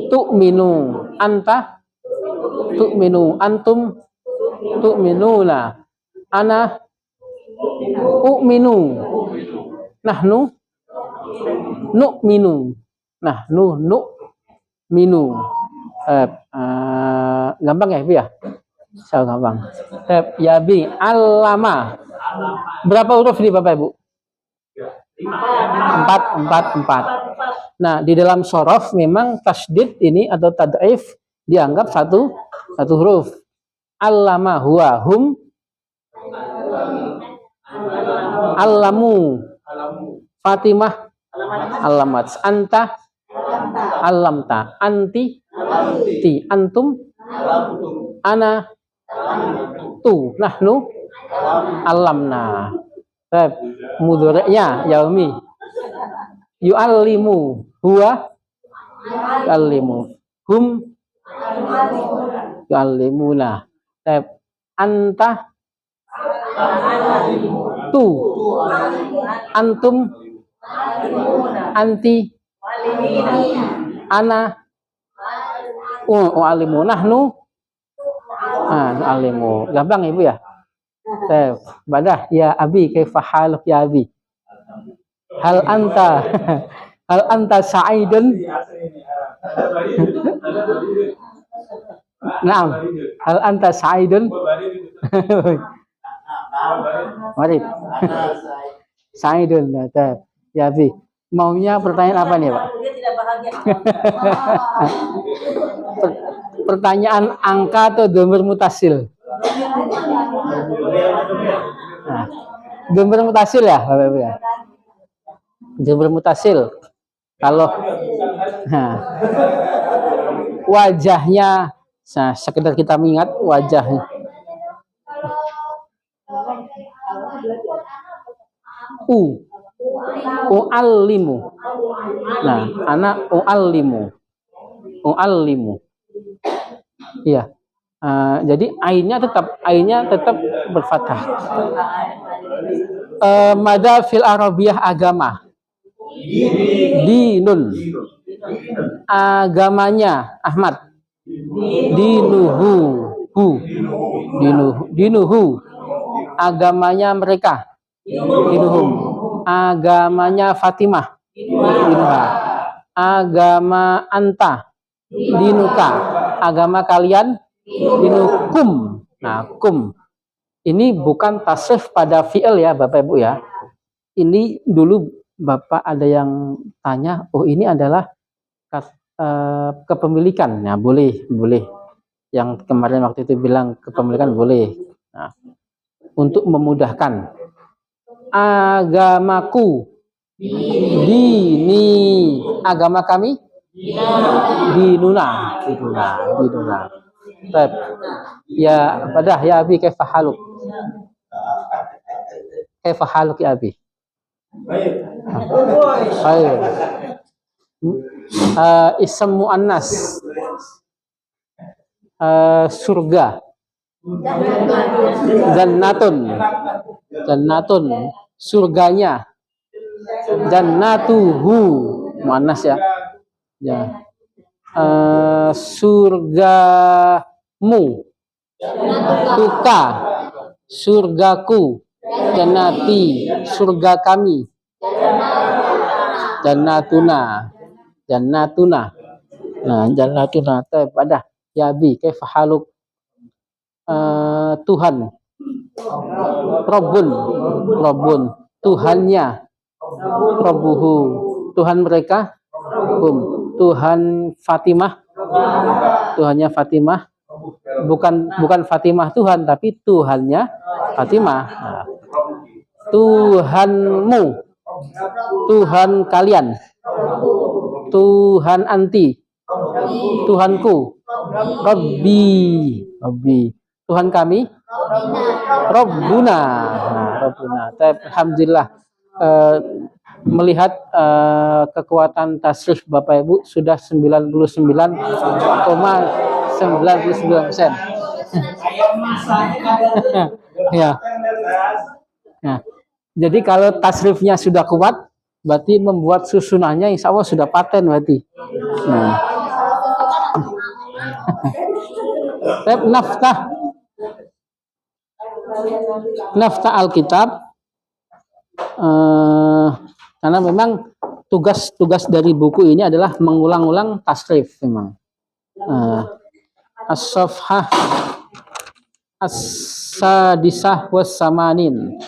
tu'minu anta tu'minu antum tu'minuna ana u'minu nahnu nu'minu nahnu nu'minu. Gampang ya Bu ya? So, gampang. Ya bi alama. Berapa huruf nih Bapak Ibu? 4. Nah, di dalam sorof memang tasdid ini atau tad'if dianggap satu huruf. Allama huwa hum allamu Fatimah alamat anta alamta anti ti antum ana tu nahnu alamna. Mudhari'nya yaumi yu'allimu huwa yu'allimu hum yu'allimuna. Anta tu antum anti ana alimu nahnu alimu. Gampang Ibu ya? Badah ya abi kaifa haluk ya abi? Hal anta sa'idun? Naam. Hal anta sa'idun? Mari. Sa'idun. Ya abi. Maunya pertanyaan apa nih Pak? Dia tidak paham aja. Pertanyaan angka atau dhamir mutasil? Nah, dhamir mutasil ya, Bapak Ibu ya. Dhamir mutasil. Kalau wajahnya, nah, sekedar kita mengingat wajahnya. U'allimu. Nah, anak u'allimu. Iya. Jadi ainnya tetap berfathah. Mada fil arabiyah agama. Dinun. Agamanya Ahmad. Dinuhu. Agamanya mereka. Dinuhum. Agamanya Fatimah. Dinuha. Agama anta. Dinuka. Agama kalian. Dinukum. Nah, kum. Ini bukan tasrif pada fi'il ya, Bapak Ibu ya. Ini dulu Bapak ada yang tanya, oh ini adalah kepemilikan. Nah, boleh. Yang kemarin waktu itu bilang kepemilikan boleh. Nah, untuk memudahkan. Agamaku. Dini. Agama kami. Dinuna. Ya, padah ya Abi, kaifa haluk? Kaifa haluk ya Abi? Baik. Ism muannas. Surga. Jannatun. Surganya. Jannatuhu. Muannas ya. Ya. Surgamu. Tuka. Surgaku. Jannati. Surga kami. Jannatuna. Nah, jannatuna. Pada ya Bi, kaifa haluk? Tuhan. Rabbun. Tuhannya. Rabbuhu. Tuhan mereka. Tuhan Fatimah. Tuhannya Fatimah. Bukan Fatimah Tuhan, tapi Tuhannya Fatimah. Nah. Tuhanmu. Tuhan kalian. Tuhan anti. Tuhanku. Rabbi. Tuhan kami. Rabbuna. Nah, Rabbuna. Alhamdulillah. Melihat kekuatan tasrif Bapak Ibu sudah 99,99%. Ya. Nah, jadi kalau tasrifnya sudah kuat, berarti membuat susunannya insya Allah sudah paten berarti. Nah. Naftah Alkitab. Karena memang tugas dari buku ini adalah mengulang-ulang tasrif memang. As-safhah as-sadisah was-samanin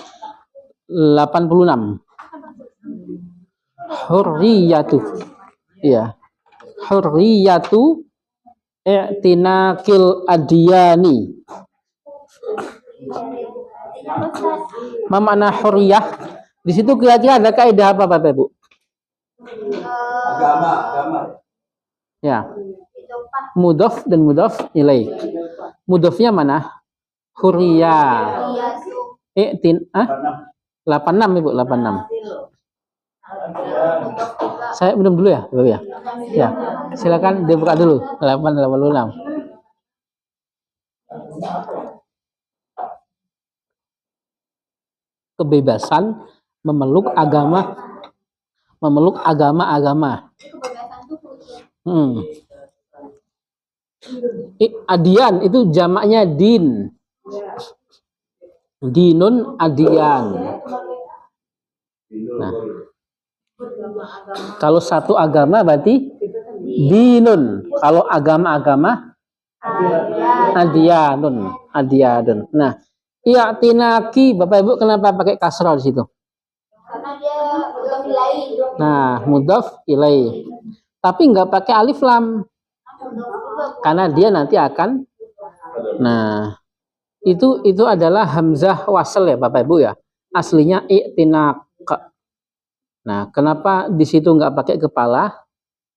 86. Hurriyatu. Iya. Hurriyatu i'tinaqil adiyani. Ma makna hurriyah? Di situ kira-kira ada kaidah apa Bapak Ibu? Agama. Ya. Mudhof dan mudhof ilaih. Mudhofnya mana? Hurriyah. 86 Ibu, 86. Saya minum dulu ya, Bapak ya. Ya. Silakan dibuka dulu. 86. Kebebasan memeluk agama-agama. Adian itu jamaknya din. Dinun adian. Nah, kalau satu agama berarti dinun. Kalau agama-agama adianun. Nah, i'tinaki Bapak Ibu kenapa pakai kasrah di situ? Karena dia mudhof ilaih. Nah, mudhof ilaih. tapi nggak pakai alif lam, karena dia nanti akan. Nah, itu adalah hamzah wasl ya Bapak Ibu ya. Aslinya i'tinaq. Nah, kenapa di situ nggak pakai kepala?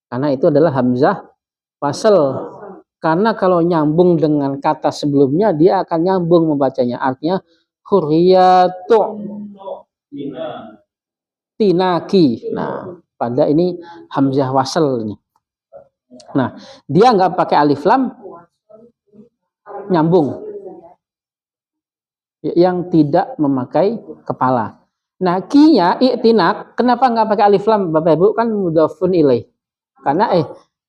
Karena itu adalah hamzah wasl. Karena kalau nyambung dengan kata sebelumnya, dia akan nyambung membacanya. Artinya hurriyatu tinaki. Nah, pada ini hamzah wasl ini. Nah, dia nggak pakai alif lam, nyambung. Yang tidak memakai kepala. Nah, kinya i'tinaq, kenapa nggak pakai alif lam Bapak Ibu? Kan mudhofun ilaih.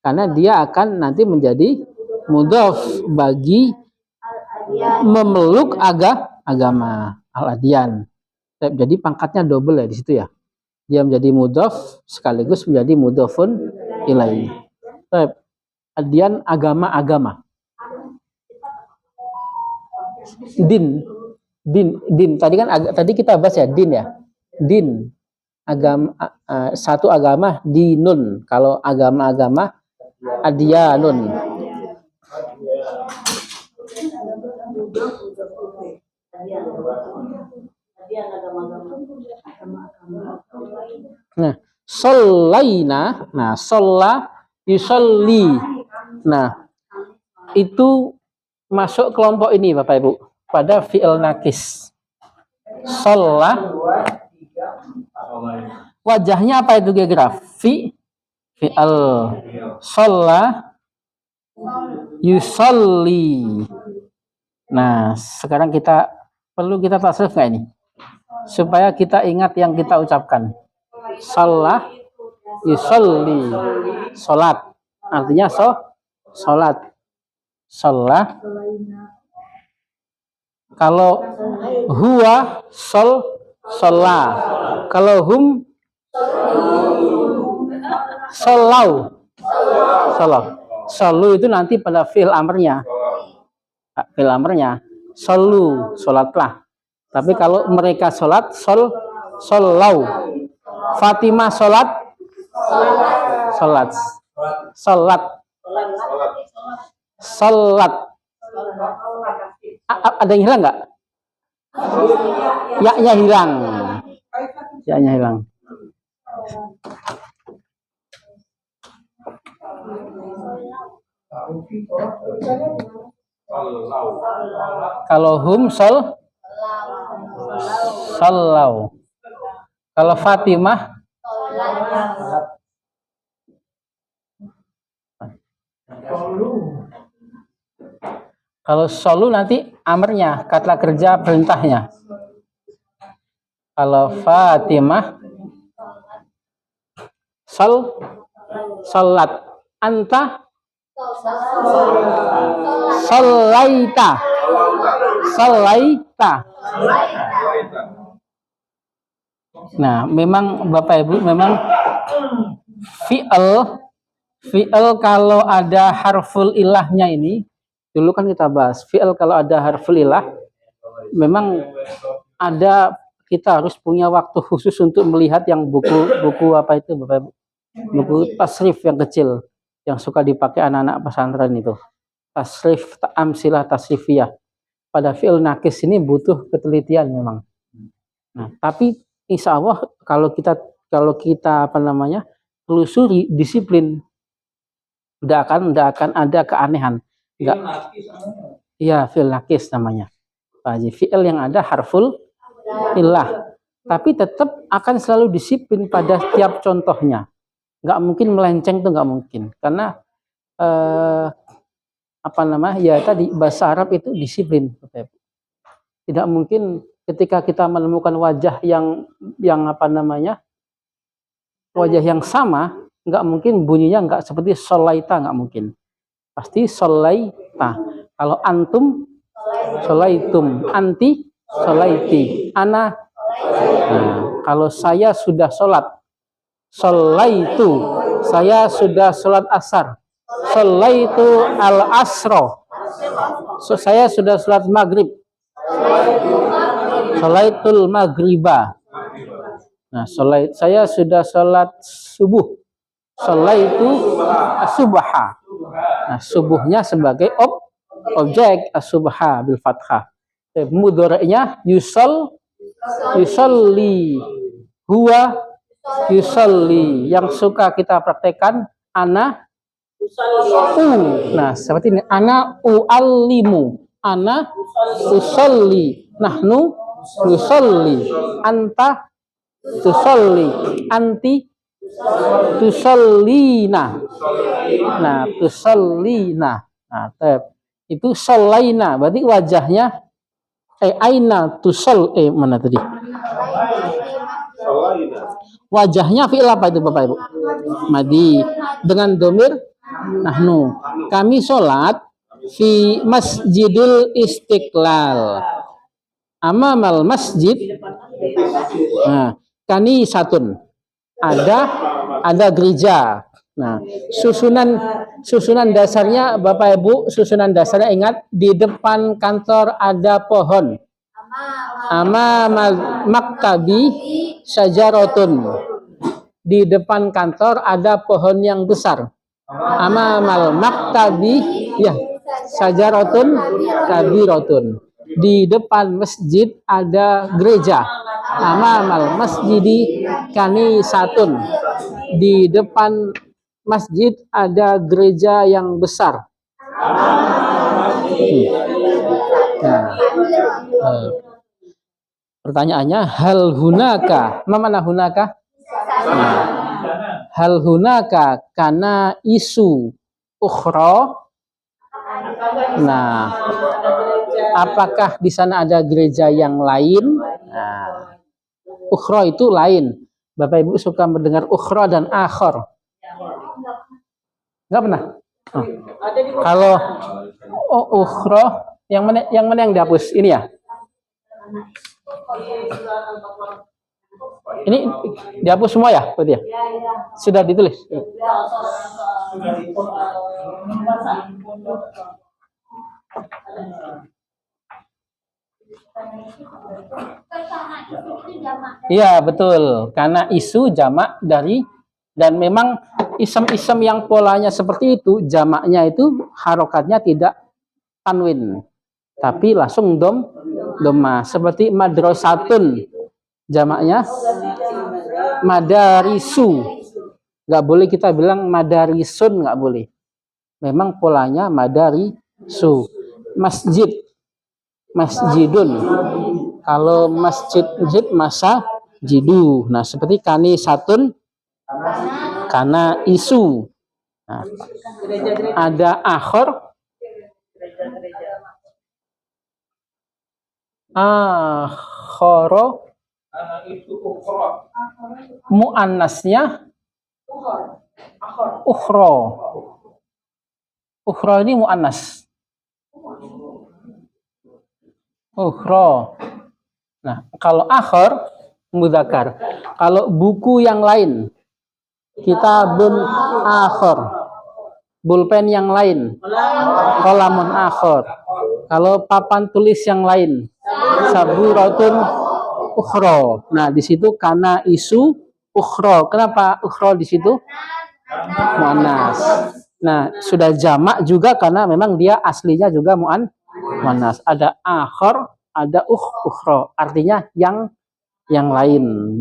Karena dia akan nanti menjadi mudhof bagi memeluk agama al-adyan. Jadi pangkatnya double ya di situ ya. Dia menjadi mudhof sekaligus menjadi mudhofun ilaih. Adyan agama-agama. Din tadi kita bahas ya din ya. Din agama, satu agama dinun. Kalau agama-agama adyanun. Nah, sholaina, nah sholla yusolli. Nah, itu masuk kelompok ini Bapak Ibu pada fi'il nakis. Sholla, wajahnya apa itu geograf? Fi'il. Sholla yusolli. Nah, sekarang perlu kita tasrif nggak ini? Supaya kita ingat yang kita ucapkan. Sholla yusolli. Sholat. Artinya sholat. Sholla. Kalau huwa sholla. Kalau hum shollau. Shollu itu nanti pada fi'il amrnya. Fi'il amrnya. Shollu, sholatlah. Tapi kalau mereka sholat, shollau. Fatimah sholat. Ada yang hilang nggak? Ya-nya hilang. Ya-nya hilang. Kalau hum shollau. Kalau Fatimah kalau solu nanti amarnya, kata kerja perintahnya. Kalau Fatimah sholat. Anta sholaita. Nah, memang Bapak Ibu, memang fi'il kalau ada harful ilahnya ini, dulu kan kita bahas, fi'il kalau ada harful ilah, memang kita harus punya waktu khusus untuk melihat yang buku apa itu Bapak Ibu? Buku tasrif yang kecil, yang suka dipakai anak-anak pesantren itu. Tasrif, amsilah tasrifiyah. Pada fi'il nakis ini butuh ketelitian memang. Nah, tapi insya Allah kalau kita telusuri disiplin, tidak akan ada keanehan. Enggak. Iya, fi'il nakis namanya. Fi'il yang ada harful ilah. Tapi tetap akan selalu disiplin pada tiap contohnya. Nggak mungkin melenceng, itu nggak mungkin. Karena ya tadi bahasa Arab itu disiplin. Tidak mungkin ketika kita menemukan wajah yang wajah yang sama, nggak mungkin bunyinya nggak seperti sholaita, nggak mungkin. Pasti sholaita. Kalau antum sholaitum, anti sholaiti, ana. Nah, kalau saya sudah sholat, sholaitu, saya sudah sholat asar. Sholaitu al-asro, saya sudah sholat maghrib. Sholaitul maghriba. Nah, saya sudah sholat subuh. Sholaitu as-subha. Nah, subuhnya sebagai objek as-subha bil fathah. Mudhari'nya yusolli, huwa yusolli. Yang suka kita praktekkan ana Nah, seperti ini. Ana u'allimu, ana usolli, nahnu nusolli, anta tusolli, anti tusollina. Nah, tusollina. Nah, itu sholaina, berarti wajahnya aina mana tadi? Wajahnya fi'il apa itu Bapak Ibu? Madi dengan domir nahnu. Kami sholat fi Masjidil Istiqlal. Amamal masjid. Nah, kani satun. Ada gereja. Nah, susunan dasarnya Bapak Ibu, susunan dasarnya ingat di depan kantor ada pohon. Amamal maktabi syajaratun. Di depan kantor ada pohon yang besar. Amamal maktabi ya syajaratun kabiratun. Di depan masjid ada gereja. Amamal masjidi kanisatun. Di depan masjid ada gereja yang besar. Pertanyaannya hal hunaka, mana hunaka? Hal hunaka kana isu ukhra. Nah, apakah di sana ada gereja yang lain? Nah, ukhra itu lain. Bapak Ibu suka mendengar ukhra dan akhor? Enggak pernah? Oh. Kalau ukhra yang mana yang dihapus? Ini ya? Ini dihapus semua ya? Berarti ya? Sudah ditulis? Iya betul, karena isu jamak dari, dan memang isem-isem yang polanya seperti itu, jamaknya itu harokatnya tidak tanwin, tapi langsung doma. Seperti madrasatun, jamaknya madarisu. Nggak boleh kita bilang madarisun, nggak boleh. Memang polanya madarisu. Masjid, masjidun. Kalau masjid masajidu. Nah, seperti kanisatun, kana isu. Nah, ada akhor, akhoro, muannasnya ukhro. Ukhro ini muannas. Ukhro. Nah, kalau akhor mudzakkar. Kalau buku yang lain, kitabun akhor. Pulpen yang lain, qalamun akhor. Kalau papan tulis yang lain, saburatun ukhro. Nah, di situ karena isu ukhro. Kenapa ukhro di situ? Muannas. Nah, sudah jamak juga karena memang dia aslinya juga muannas. Ada akhor, ada ukhro. Artinya yang lain.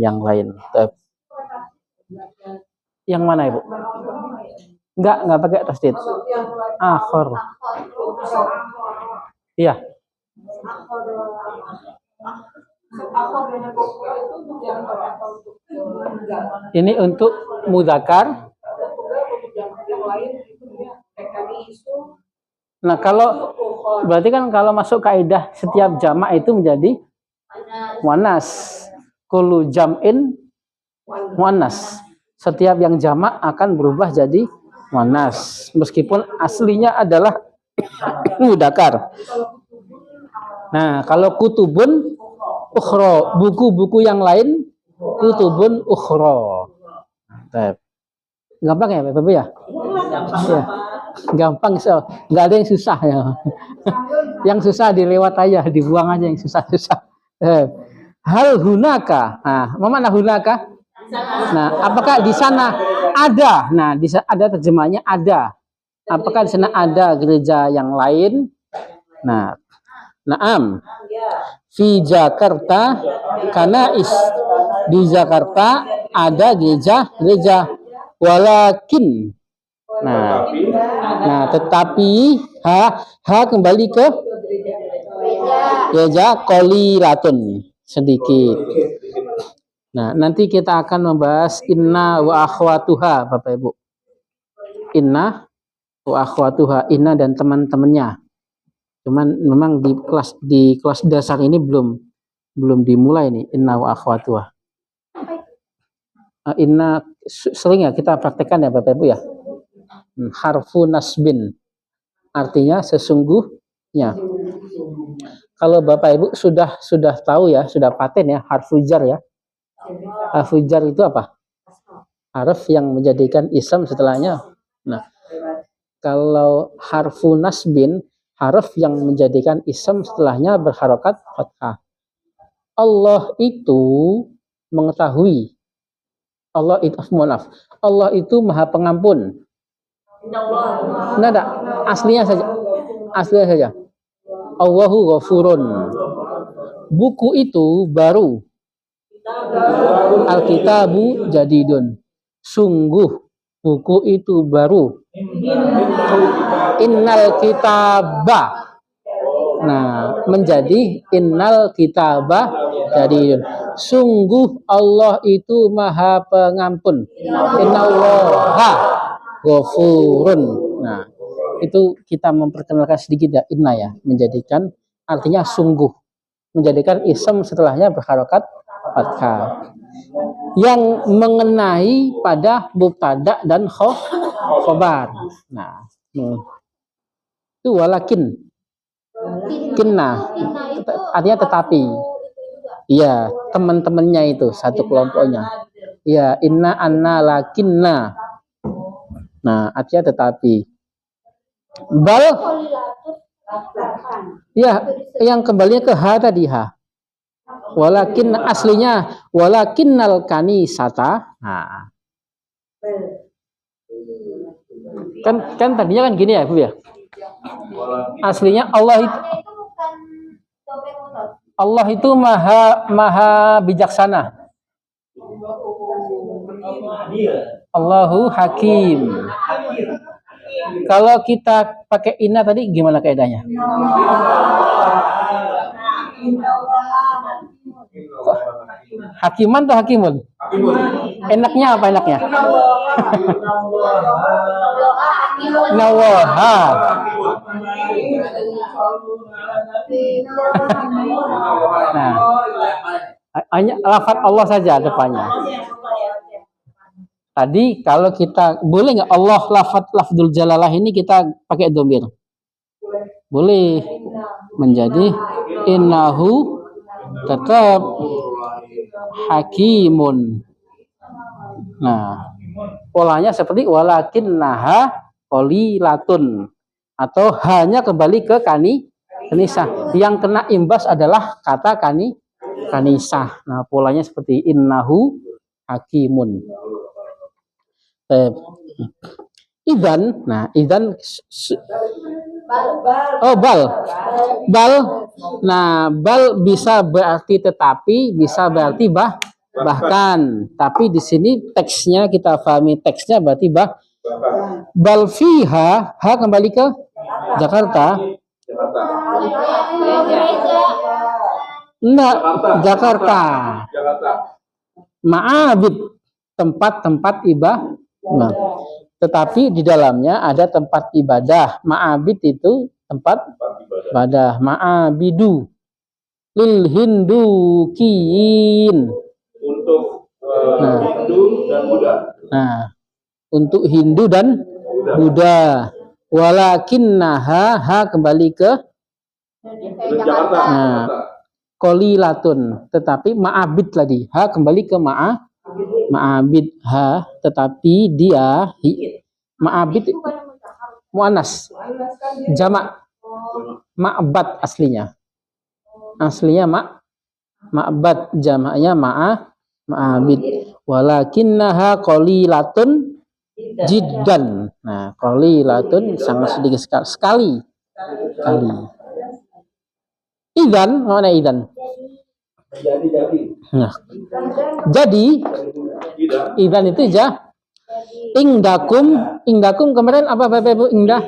Yang mana Ibu? Enggak pakai tasdid. Akhor. Iya. Ini untuk mudzakkar. Nah, kalau berarti kan kalau masuk kaidah setiap jamak itu menjadi muannas. Kullu jam'in muannas. Setiap yang jamak akan berubah jadi muannas meskipun aslinya adalah mudzakkar. Nah, kalau kutubun ukhra, buku-buku yang lain kutubun ukhra. Gampang ya Bapak ya? Ya. Gampang, so. Nggak ada yang susah ya. Yang susah dilewat aja, dibuang aja yang susah-susah. Hal hunaka. Nah, mana hunaka? Nah, apakah di sana ada? Nah, di sana ada, terjemahnya ada. Apakah di sana ada gereja yang lain? Nah, naam. Fi Jakarta kanais. Di Jakarta ada gereja. Walakin. Nah, tetapi ha kembali ke gereja qolilatun, sedikit. Nah, nanti kita akan membahas inna wa akhwatuha, Bapak Ibu. Inna wa akhwatuha, inna dan teman-temannya. Cuman memang di kelas dasar ini belum dimulai nih, inna wa akhwatuha. Inna sering ya kita praktekkan ya Bapak Ibu ya. Harfu nasbin, artinya sesungguhnya. Kalau Bapak Ibu sudah tahu ya, sudah paten ya harfu jar ya. Harfu jar itu apa? Harf yang menjadikan ism setelahnya. Nah, kalau harfu nasbin, harf yang menjadikan ism setelahnya berharokat fathah. Allah itu mengetahui. Allah itu Maha Pengampun. Nada, aslinya saja. Allahu ghafurun. Buku itu baru. Alkitabu jadidun. Sungguh buku itu baru. Innal kitaba. Nah, menjadi innal kitaba jadidun. Sungguh Allah itu Maha Pengampun. Innallaha ghafurun. Nah, itu kita memperkenalkan sedikit ya, inna ya, menjadikan artinya sungguh, menjadikan ism setelahnya berharokat fathah yang mengenai pada mubtada dan khobar. Nah, itu walakin kinna artinya tetapi. Iya, teman-temannya itu satu kelompoknya. Iya, inna anna lakinna. Nah, artinya tetapi. Bal, ya, yang kembalinya ke ha tadi ha. Walakin aslinya walakinnal kanisata. Nah. Kan tadinya kan gini ya, Bu ya. Aslinya Allah itu maha bijaksana. Allahu Hakim. Kalau kita pakai inna tadi gimana kaidahnya? Hakiman atau hakimun? Enaknya apa enaknya? Nawaha. Nah, hanya lafaz Allah saja depannya. Tadi kalau kita boleh nggak Allah lafdzul jalalah ini kita pakai dhamir? Boleh. Menjadi innahu tetap hakimun. Nah, polanya seperti walakin naha qolilatun atau hanya kembali ke kanisah. Yang kena imbas adalah kata kanisah. Nah, polanya seperti innahu hakimun. Idan, nah idan bal. Nah, bal bisa berarti tetapi, bisa berarti bahkan. Tapi di sini teksnya kita pahami teksnya berarti bal fiha, ha kembali ke Jakarta. Enggak, Jakarta. Ma'abid, tempat-tempat ibadah. Nah, tetapi di dalamnya ada tempat ibadah. Ma'abid itu tempat ibadah. Ma'abidu lil hindukiyin. Untuk Hindu dan Buddha. Nah, untuk Hindu dan Buddha. Walakinnaha, ha kembali ke Jakarta. Nah, qolilatun, tetapi ma'abid tadi. Ha kembali ke ma'abid ha, tetapi dia ma'abid muannas jamak ma'bad aslinya ma'bad jamaknya ma'abid. Walakinnaha qalilatun jiddan. Nah, qalilatun sangat sedikit sekali. Kali. Idzan, mana idzan? Nah, jadi idzan itu ingdakum kemarin apa Bapak Ibu ingdah?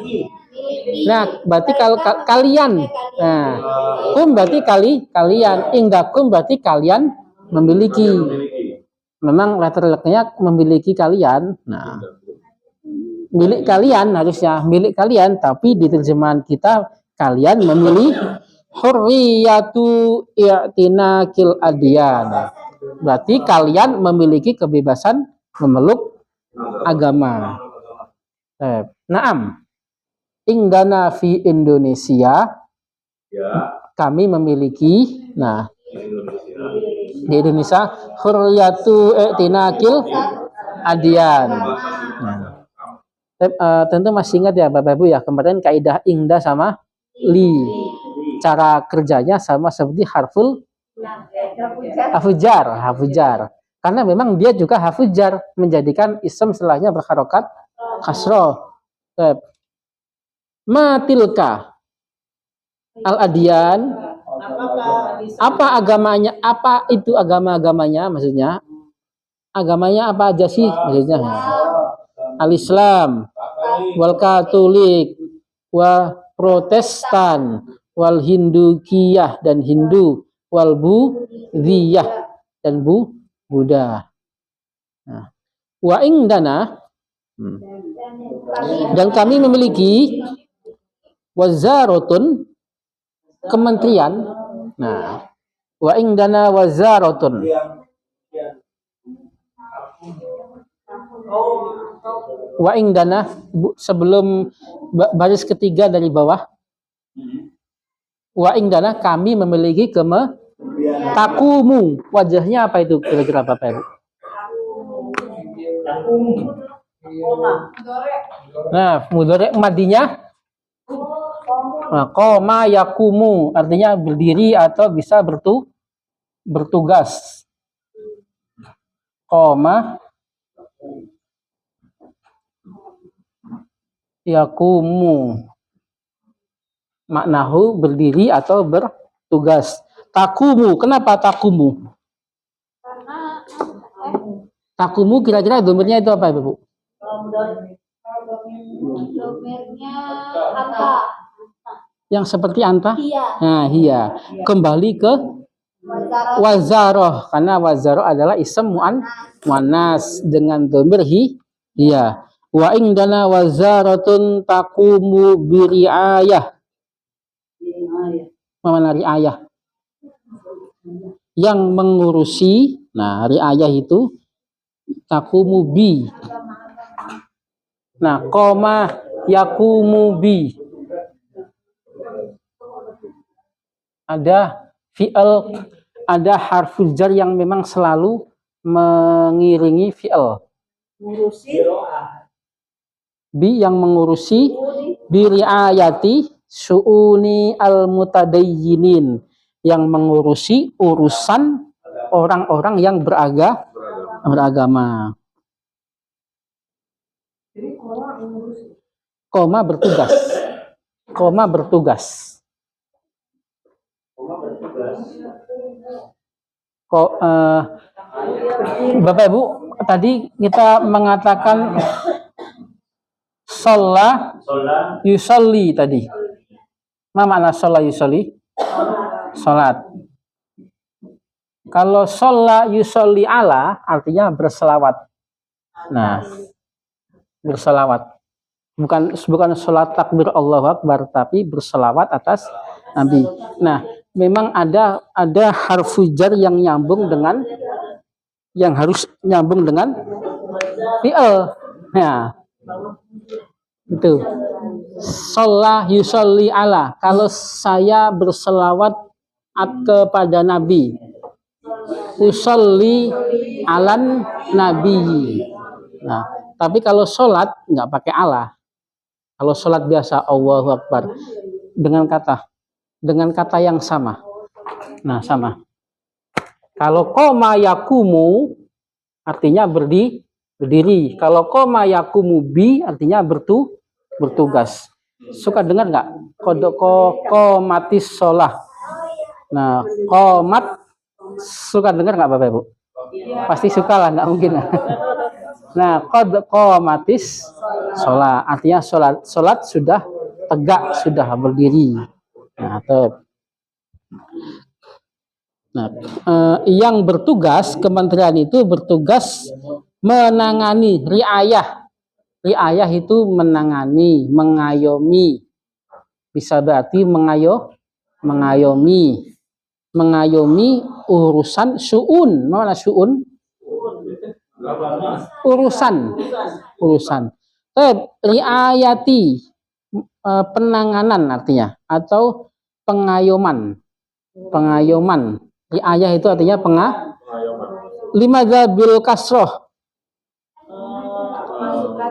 Nah, berarti kalau kalian. Nah, kum berarti kalian, ingdakum berarti kalian memiliki. Memang letter luck-nya memiliki kalian. Nah, milik kalian harusnya milik kalian, tapi di terjemahan kita kalian memilih hurriyatu i'tinakil adyan. Berarti kalian memiliki kebebasan memeluk agama. Naam. Indana fi Indonesia kami memiliki di Indonesia hurriyatu i'tinakil adyan. Tentu masih ingat ya Bapak Ibu ya, kemarin kaidah ingda sama li. Cara kerjanya sama seperti harful hafujar. Karena memang dia juga hafujar, menjadikan isim setelahnya berharokat kasroh. Matilka al-adyan, apa agamanya? Apa itu agama-agamanya? Maksudnya agamanya apa aja sih? Maksudnya al-Islam, wal Katolik, wa Protestan, wal Hindukiyah dan Hindu, wal Buddhiyah dan Buddha. Nah, wa indana dan kami memiliki wazaratun kementerian. Nah, wa indana wazaratun. Wa indana sebelum baris ketiga dari bawah. Wa indana kami memiliki takumu. Wajahnya apa itu kira-kira Bapak Ibu? Nah, mudhari madinya qoma yakumu, artinya berdiri atau bisa bertugas. Qoma yakumu, maknahu berdiri atau bertugas. Takumu, kenapa takumu? Takumu kira-kira domirnya itu apa Ibu? Domirnya anta. Yang seperti anta? Iya. Nah, iya. Kembali ke wazaroh, karena wazaroh adalah ism muannas dengan domir iya. Wa indana wazaratun taqumu biriayah. Mana riayah? Yang mengurusi. Nah, riayah itu taqumu bi. Nah, qoma yaqumu bi. Ada fi'il, ada harful jar yang memang selalu mengiringi fi'il. Bi yang mengurusi, biriayati su'uni al-mutadayyinin, yang mengurusi urusan orang-orang yang beragama. Koma bertugas. Koma bertugas. Bapak Ibu, tadi kita mengatakan sholat yusolli tadi. Apa makna sholat yusolli? Sholat. Kalau sholat yusolli ala artinya berselawat. Nah, berselawat. Bukan sholat takbir Allahu Akbar, tapi berselawat atas Nabi. Nah, memang ada harfu jar yang nyambung dengan, yang harus nyambung dengan fi'il. Nah, itu. Sholat yusolli ala. Kalau saya berselawat kepada Nabi. Yusolli alan Nabi. Nah, tapi kalau sholat nggak pakai ala. Kalau sholat biasa Allahu Akbar dengan kata yang sama. Nah, sama. Kalau koma yakumu artinya berdiri. Kalau koma yakumu bi artinya bertugas. Suka dengar nggak? Komatis sholah. Nah, komat suka dengar nggak Bapak Ibu? Pasti suka lah, nggak mungkin. Nah, komatis sholat artinya sholat sudah tegak, sudah berdiri. Nah, yang bertugas, kementerian itu bertugas menangani riayah. Riayah itu menangani, mengayomi. Bisa berarti mengayomi urusan syu'un. Mana syu'un? Urusan. Riayati penanganan artinya atau pengayoman. Riayah itu artinya limadza bil kasroh.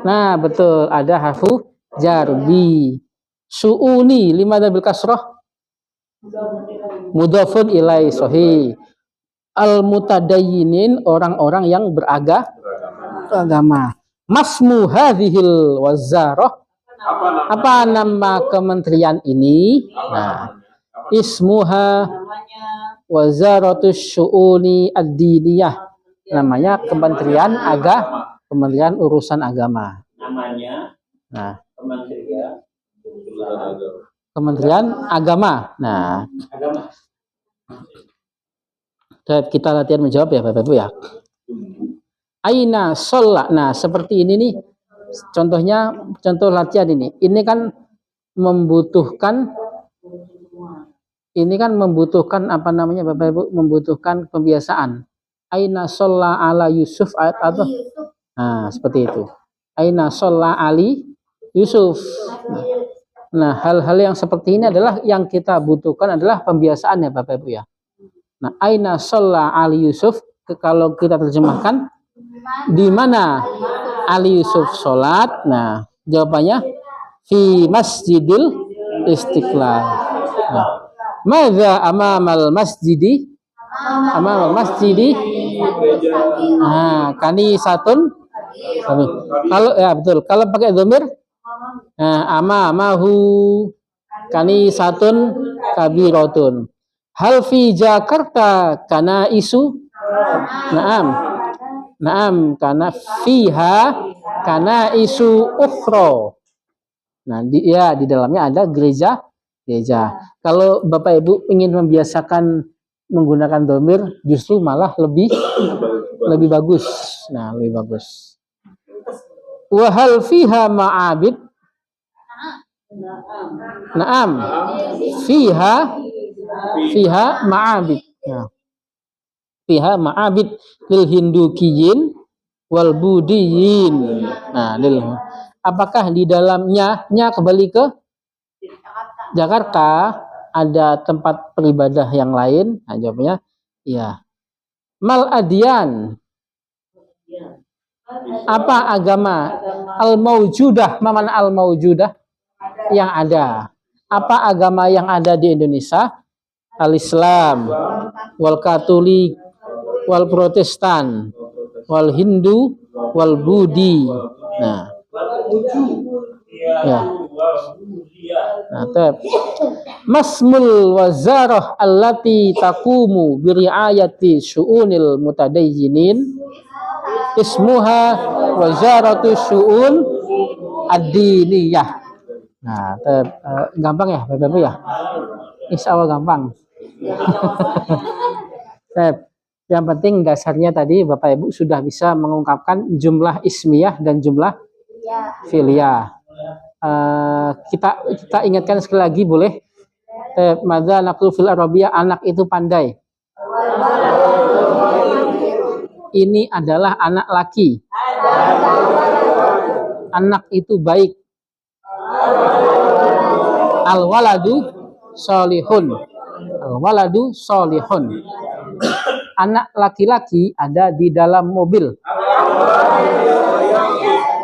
Nah, betul, ada harfu jarbi. Su'uni limadza bil kasroh. Mudhafun ilai sahih. Al mutadayyinin orang-orang yang beragama. Masmu hadhil wazarah. Apa nama kementerian ini? Nah, ismuha Wazaratus Syu'uni Ad-Diniyah. Namanya Kementerian Urusan Agama. Nah, Kementerian Agama. Nah, kita latihan menjawab ya Bapak Ibu ya. Aina sholat. Nah, seperti ini nih. Contoh latihan ini. Ini kan membutuhkan apa namanya Bapak Ibu, membutuhkan pembiasaan. Aina sholla ala Yusuf ayat atau nah seperti itu. Aina sholla ali Yusuf. Nah, hal-hal yang seperti ini adalah yang kita butuhkan adalah pembiasaan ya Bapak Ibu ya. Nah, aina sholla ali Yusuf, kalau kita terjemahkan di mana Ali Yusuf sholat. Nah, jawabannya fi masjidil Istiqlal. Nah, madza amamal masjidi? Amamal masjidi. Nah, kanisatun. Kalau ya betul. Kalau pakai dhamir, nah, amamahu kanisatun kabiratun. Hal fi Jakarta kana isu? Naam, karena fiha kana isu ukhra. Nah, di dalamnya ada gereja. Kalau Bapak Ibu ingin membiasakan menggunakan dhamir, justru malah lebih bagus. Nah, lebih bagus. Wa hal fiha ma'abid? Naam. Fiha ma'abid. Nah. Fiha ma'abid lil hindukiyin wal budiyin. Nah, apakah di dalamnya kembali ke Jakarta ada tempat beribadah yang lain? Nah, jawabnya iya. Mal adyan. Apa agama? Al maujudah. Mana al maujudah? Yang ada. Apa agama yang ada di Indonesia? Al Islam, wal Katolik, wal Protestan, wal Hindu, wal Budi. Nah, ya. Nah, masmul wazarah allati taqumu bi riayati syu'unil mutadayyinin ismuha wazaratu syu'un ad-diniyah. Nah, gampang ya Bapak Ibu ya? Insyaallah gampang. Yang penting dasarnya tadi Bapak Ibu sudah bisa mengungkapkan jumlah ismiyah dan jumlah fi'liyah. Kita ingatkan sekali lagi boleh. Madza naqulu fil arabiyah, anak itu pandai. Ini adalah anak laki. Anak itu baik. Al-waladu sholihun. Al-waladu sholihun. Anak laki-laki ada di dalam mobil.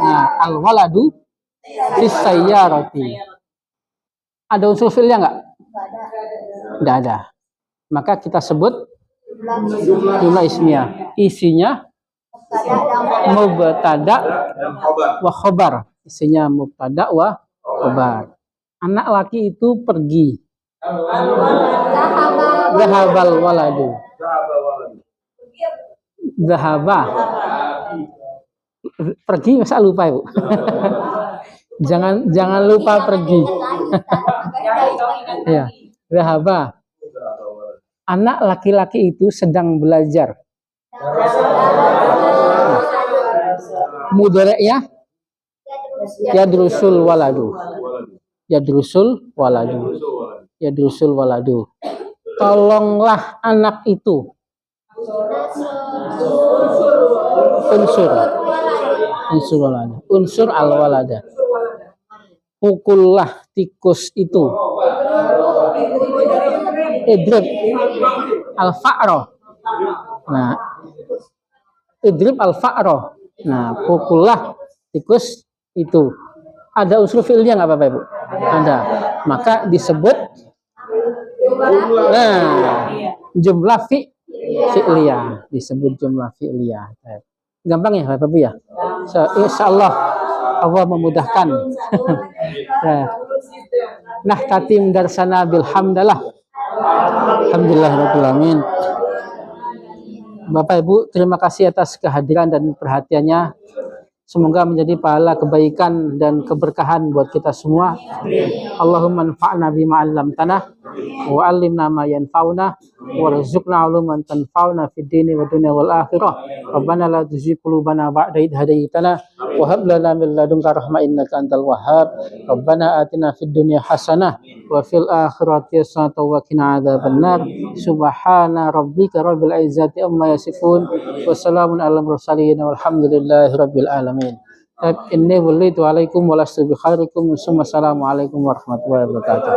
Nah, al-waladu fis sayyarati. Ada unsur fi'ilnya enggak? Enggak ada. Maka kita sebut Jumlah ismiyah. Isinya mubtada dan khobar. wa khobar. Isinya mubtada wa khobar. Anak laki itu pergi. Zahabal waladu. Zahaba. Pergi masa lupa, Ibu? jangan lupa pergi. Ya, zahaba. Anak laki-laki itu sedang belajar. Mudhari'nya yadrusul waladu. Yadrusul waladu. Yadrusul waladu. Tolonglah anak itu. Unsur al-walada. Pukullah tikus itu. Idrib al-fa'ro. Nah, idrib al-fa'ro. Nah, pukullah tikus itu. Ada unsur fi'ilnya nggak Bapak Ibu? Ada. Maka disebut jumlah fi'liyah. Disebut jumlah fi'liyah. Gampang ya Bapak Ibu ya? Insyaallah Allah memudahkan. Nah, tatim darsana bilhamdalah. Alhamdulillah rabbil alamin. Bapak Ibu, terima kasih atas kehadiran dan perhatiannya. Semoga menjadi pahala kebaikan dan keberkahan buat kita semua. Allahumma anfa'na bima 'allamtana wa 'allimna ma yanfa'una warzuqna 'uluman tanfa'una fid dini wa dunya wal akhirah. Rabbana la tuzigh qulubana ba'da idh hadaytana wa hab lana min ladunka rahmah innaka antal wahhab. Rabbana atina fid dunya hasanah wa fil akhirati hasanah wa qina adzabannar. Subhana rabbika rabbil izzati amma yasifun wa salamun alal mursalin walhamdulillahi rabbil alamin. Inni walitu alaikum walastu bi khairikum. Assalamualaikum warahmatullahi wabarakatuh.